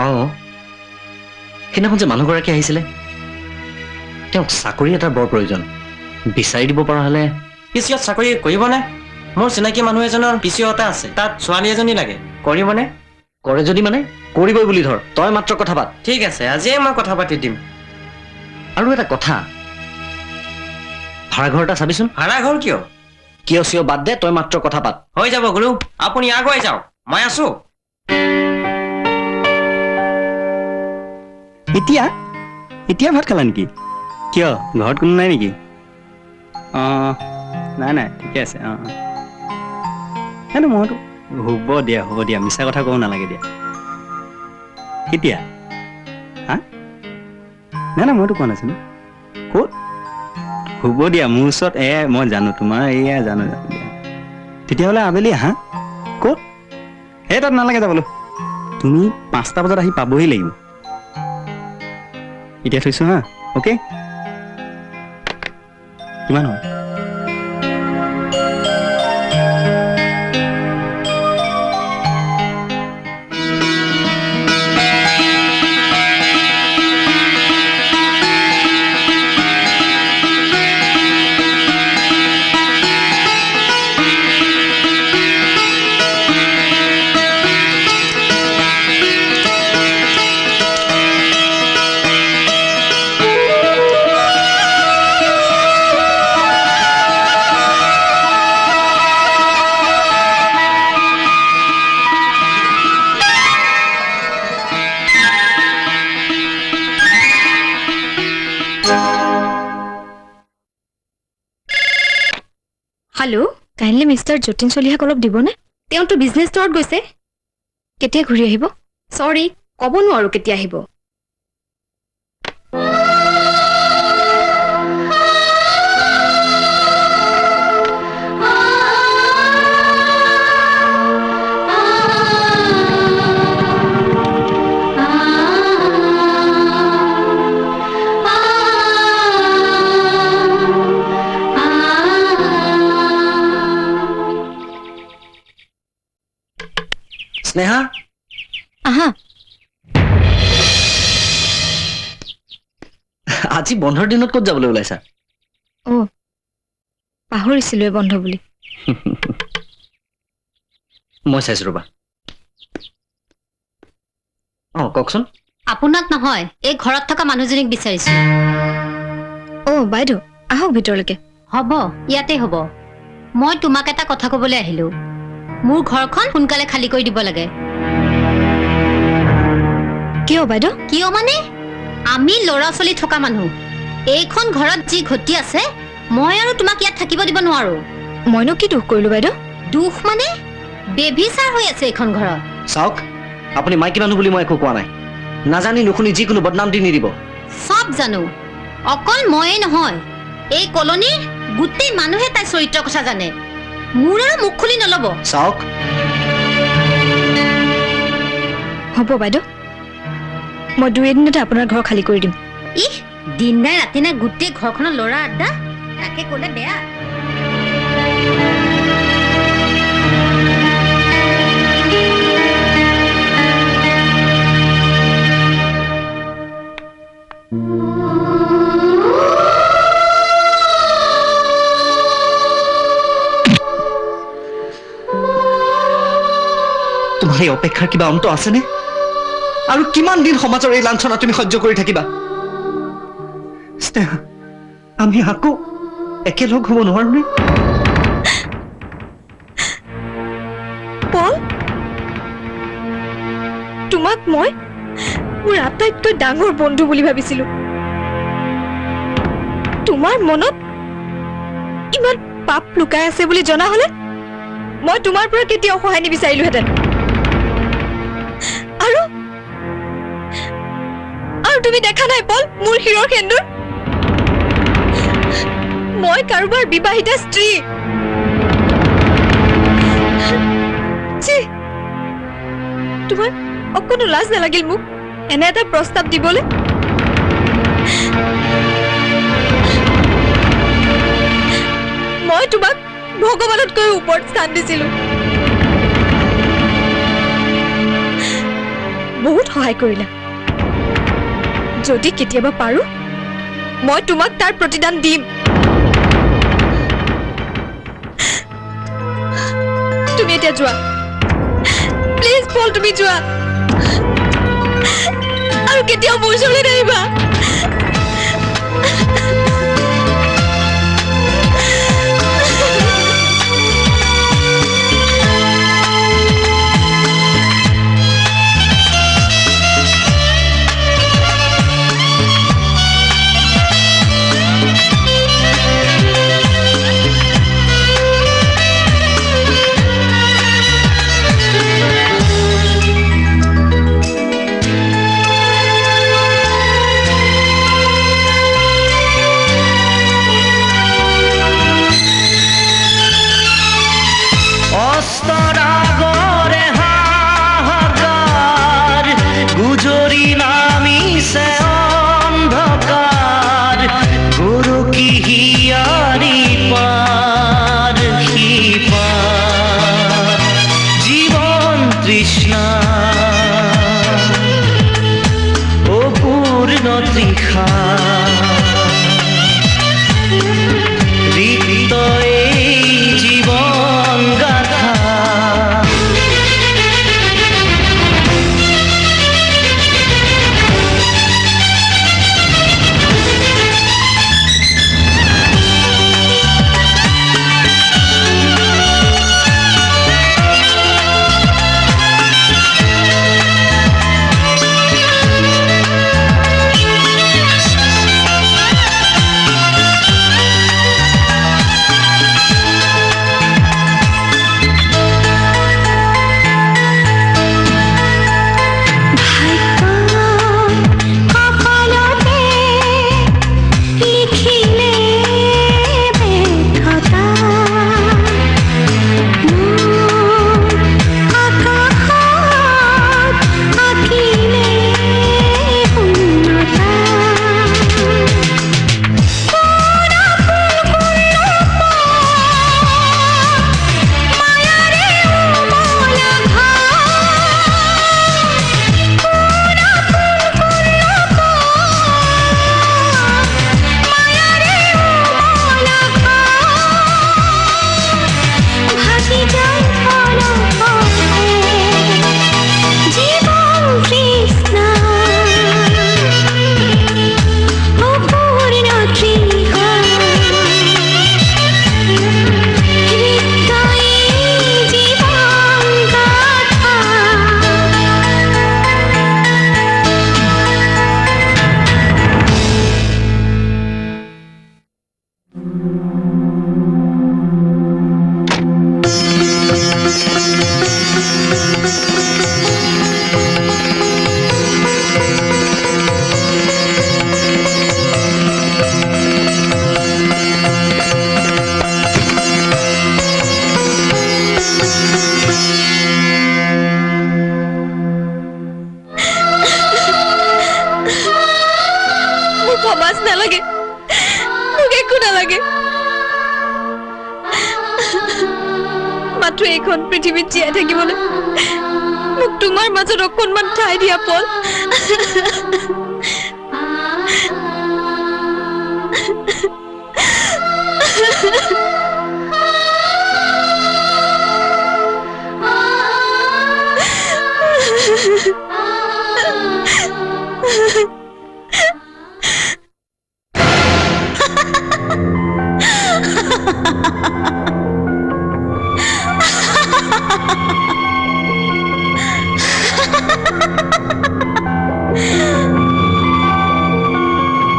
অঁ সেইদিনাখন যে মানুহগৰাকী আহিছিলে তেওঁক চাকৰি এটাৰ বৰ প্ৰয়োজন বিচাৰি দিব পৰা হ'লে পিচিঅত চাকৰি কৰিবনে মোৰ চিনাকি মানুহ এজনৰ পিচিঅ এটা আছে তাত ছোৱালী এজনী লাগে কৰিবনে কৰে যদি মানে কৰিবই বুলি ধৰ তই মাত্ৰ কথা পাত ঠিক আছে আজিয়ে মই কথা পাতি দিম আৰু এটা কথা ভাড়াঘৰ এটা চাবিচোন ভাড়াঘৰ কিয় কিয় চিয় বাদ দে তই মাত্ৰ কথা পাত হৈ যাব গুৰু আপুনি আগুৱাই যাওক মই আছো এতিয়া ভাত খালা নেকি কিয় ঘৰত কোনো নাই নেকি অঁ নাই ঠিকে আছে অঁ সেইটো মইতো হ'ব দিয়া মিছা কথা ক'ব নালাগে দিয়া কেতিয়া হা নাই মইতো কোৱা নাছিলো ক'ত হ'ব দিয়া মোৰ ওচৰত মই জানো তোমাৰ এয়া জানো দিয়া তেতিয়াহ'লে আবেলি আহা ক'ত তাত নালাগে যাবলৈ তুমি 5টা বজাত আহি পাবহি লাগিব এতিয়া থৈছো হা অ'কে কিমান হয় হেল্ল' কাইণ্ডলি মিষ্টাৰ যতীন চলিহাক অলপ দিবনে তেওঁতো বিজনেছ ষ্টৰত গৈছে কেতিয়া ঘূৰি আহিব চৰি ক'ব নোৱাৰো কেতিয়া আহিব স্নেহা আহা আজি বন্ধৰ দিনত ক'ত যাবলৈ ওলাইছা পাহৰিছিলোৱে বন্ধ বুলি মই চাইছো ৰবা কওকচোন আপোনাক নহয় এই ঘৰত থকা মানুহজনীক বিচাৰিছো বাইদেউ আহক ভিতৰলৈকে হ'ব ইয়াতে হ'ব মই তোমাক এটা কথা ক'বলৈ আহিলো মোৰ ঘৰখন সোনকালে খালী কৰি দিব লাগে কিয় বাইদেউ কিয় মানে আমি ল'ৰা ছোৱালী থকা মানুহ এইখন ঘৰত যি ঘটি আছে মই আৰু তোমাক ইয়াত থাকিব দিব নোৱাৰো মইনো কি দুখ কৰিলো বাইদেউ দুখ মানে বেভিচাৰ হৈ আছে এইখন ঘৰত চাওক আপুনি মাইকী মানুহ বুলি মই একো কোৱা নাই নাজানি নুশুনি যিকোনো বদনাম দি নিদিব সব জানো অকল ময়ে নহয় এই কলনীৰ গোটেই মানুহে তাই চৰিত্ৰৰ কথা জানে মোৰ আৰু মুখ খুলি নল'ব চাওক হ'ব বাইদেউ, মই 2 এদিনতে আপোনাৰ ঘৰ খালী কৰি দিম। ইহ, দিন নাই ৰাতি নাই গোটেই ঘৰখনৰ ল'ৰা আড্ডা, তাকে ক'লে বেয়া। তোমাৰ এই অপেক্ষাৰ কিবা অন্ত আছেনে? আৰু কিমান দিন সমাজৰ এই লাঞ্ছনা তুমি সহ্য কৰি থাকিবা? স্নেহা, আমি আকৌ একেলগ হ'ব নোৱাৰোনে? পল, তোমাক মই মোৰ আটাইতকৈ ডাঙৰ বন্ধু বুলি ভাবিছিলো। তোমাৰ মনত ইমান পাপ লুকাই আছে বুলি জনা হলে মই তোমাৰ পৰা কেতিয়াও সহায় নিবিচাৰিলোহেঁতেন। আৰু তুমি দেখা নাই পল, মোৰ শিৰৰ সেন্দুৰ? মই কাৰোবাৰ বিবাহিতা স্ত্ৰী। তোমাৰ অকণো লাজ নালাগিল মোক এনে এটা প্ৰস্তাৱ দিবলৈ? মই তোমাক ভগৱানতকৈ ওপৰত স্থান দিছিলো। বহুত সহায় কৰিলা। যদি কেতিয়াবা পাৰো মই তোমাক তাৰ প্ৰতিদান দিম। তুমি এতিয়া যোৱা, প্লিজ পল, তুমি যোৱা আৰু কেতিয়াও মোৰ ওচৰলৈ নাহিবা। লাজ নালাগে মোক একো নালাগে মাত্ৰ এইখন পৃথিৱীত জীয়াই থাকিবলৈ মোক তোমাৰ মাজত অকণমান ঠাই দিয়া পল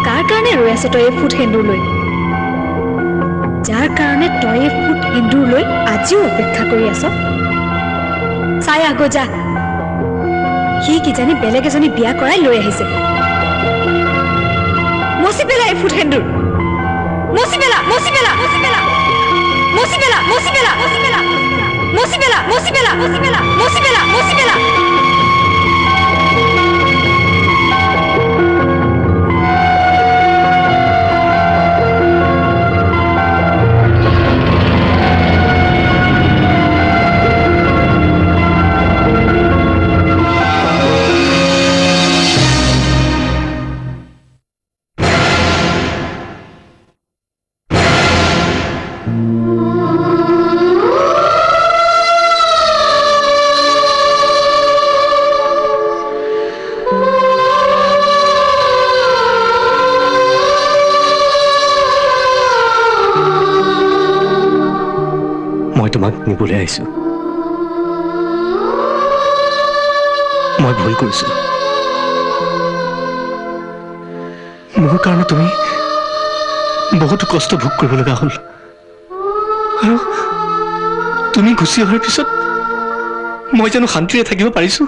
কাৰ কাৰণে ৰৈ আছ তই ফুট সেন্দুৰ লৈ যাৰ কাৰণে তই ফুট সেন্দুৰ লৈ আজিও অপেক্ষা কৰি আছ চাই আগো যা সি কিজানি বেলেগ এজনী বিয়া কৰাই লৈ আহিছে মচি পেলা এই ফুট সেন্দুৰ মচি পেলা মচি পেলা মচি পেলা মচি পেলা মচি পেলা মচি পেলা মচি পেলা মচি পেলা মচি পেলা মচি পেলা মচি পেলা তোমাক নিবলৈ আহিছো মই ভুল কৰিছো মোৰ কাৰণে তুমি বহুতো কষ্ট ভোগ কৰিব লগা হ'ল আৰু তুমি গুচি অহাৰ পিছত মই জানো শান্তিৰে থাকিব পাৰিছো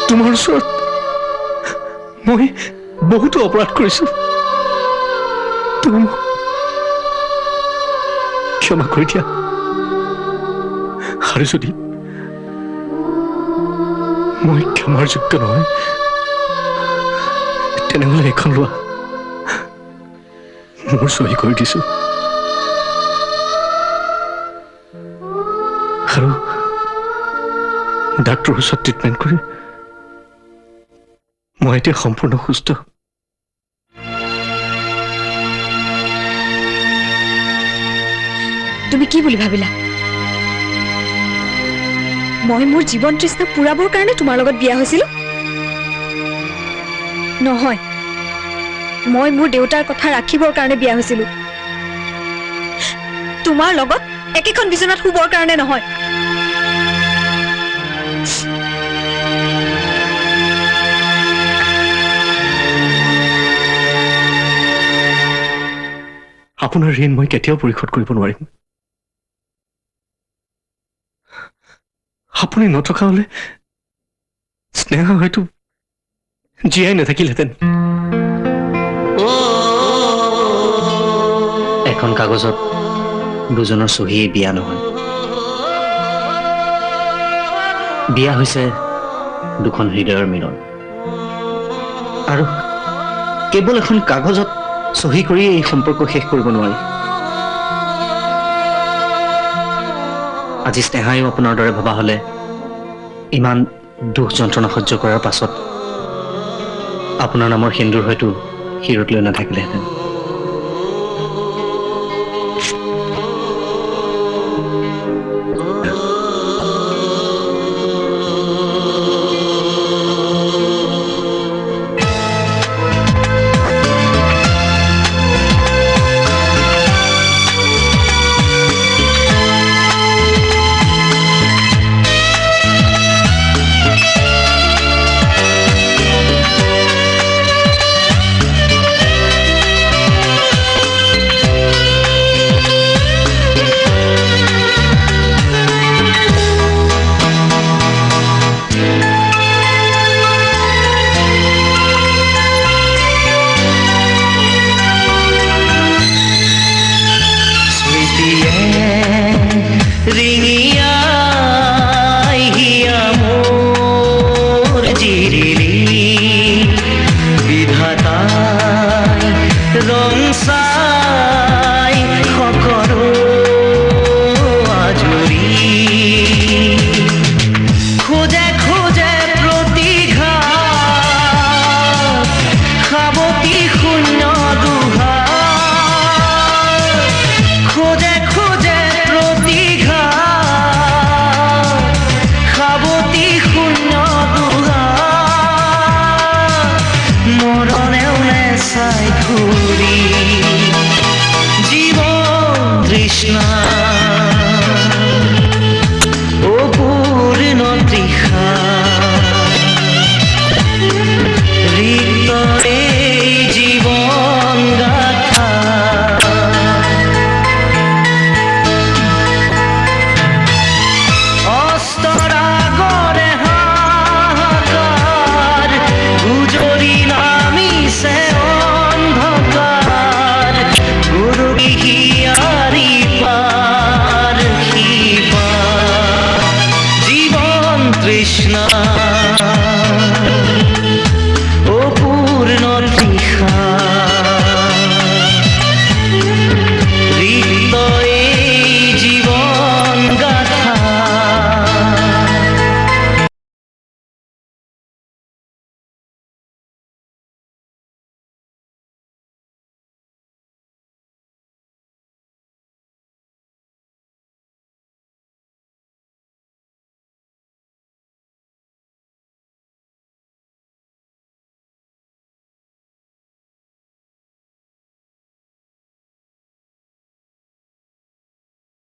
তোমাৰ ওচৰত মই বহুতো অপৰাধ কৰিছো তুমি ক্ষমা কৰি দিয়া আৰু যদি মই ক্ষমাৰ যোগ্য নহয় তেনেহ'লে এখন লোৱা মোৰ চহী কৰি দিছো আৰু ডাক্তৰৰ ওচৰত ট্ৰিটমেণ্ট কৰি মই এতিয়া সম্পূৰ্ণ সুস্থ তুমি কি বুলি ভাবিলা মই মোৰ জীৱন তৃষ্ণা পুৰাবৰ কাৰণে তোমাৰ লগত বিয়া হৈছিলো নহয় মই মোৰ দেউতাৰ কথা ৰাখিবৰ কাৰণে বিয়া হৈছিলো তোমাৰ লগত একেখন বিছনাত শুবৰ কাৰণে নহয় আপোনাৰ ঋণ মই কেতিয়াও পৰিশোধ কৰিব নোৱাৰিম আপুনি নথকা হলে স্নেহা হয়তো জীয়াই নাথাকিলহেঁতেন এখন কাগজত দুজনৰ চহীয়ে বিয়া নহয় বিয়া হৈছে দুখন হৃদয়ৰ মিলন আৰু কেৱল এখন কাগজত চহী কৰি এই সম্পৰ্ক শেষ কৰিব নোৱাৰি আজি স্নেহায়ো আপোনাৰ দৰে ভবা হলে ইমান দুখ যন্ত্ৰণা সহ্য কৰাৰ পাছত আপোনাৰ নামৰ সেন্দুৰ হয়তো শিৰত লৈ নাথাকিলেহেঁতেন ringiya hiya mor jiri তৃষ্ণা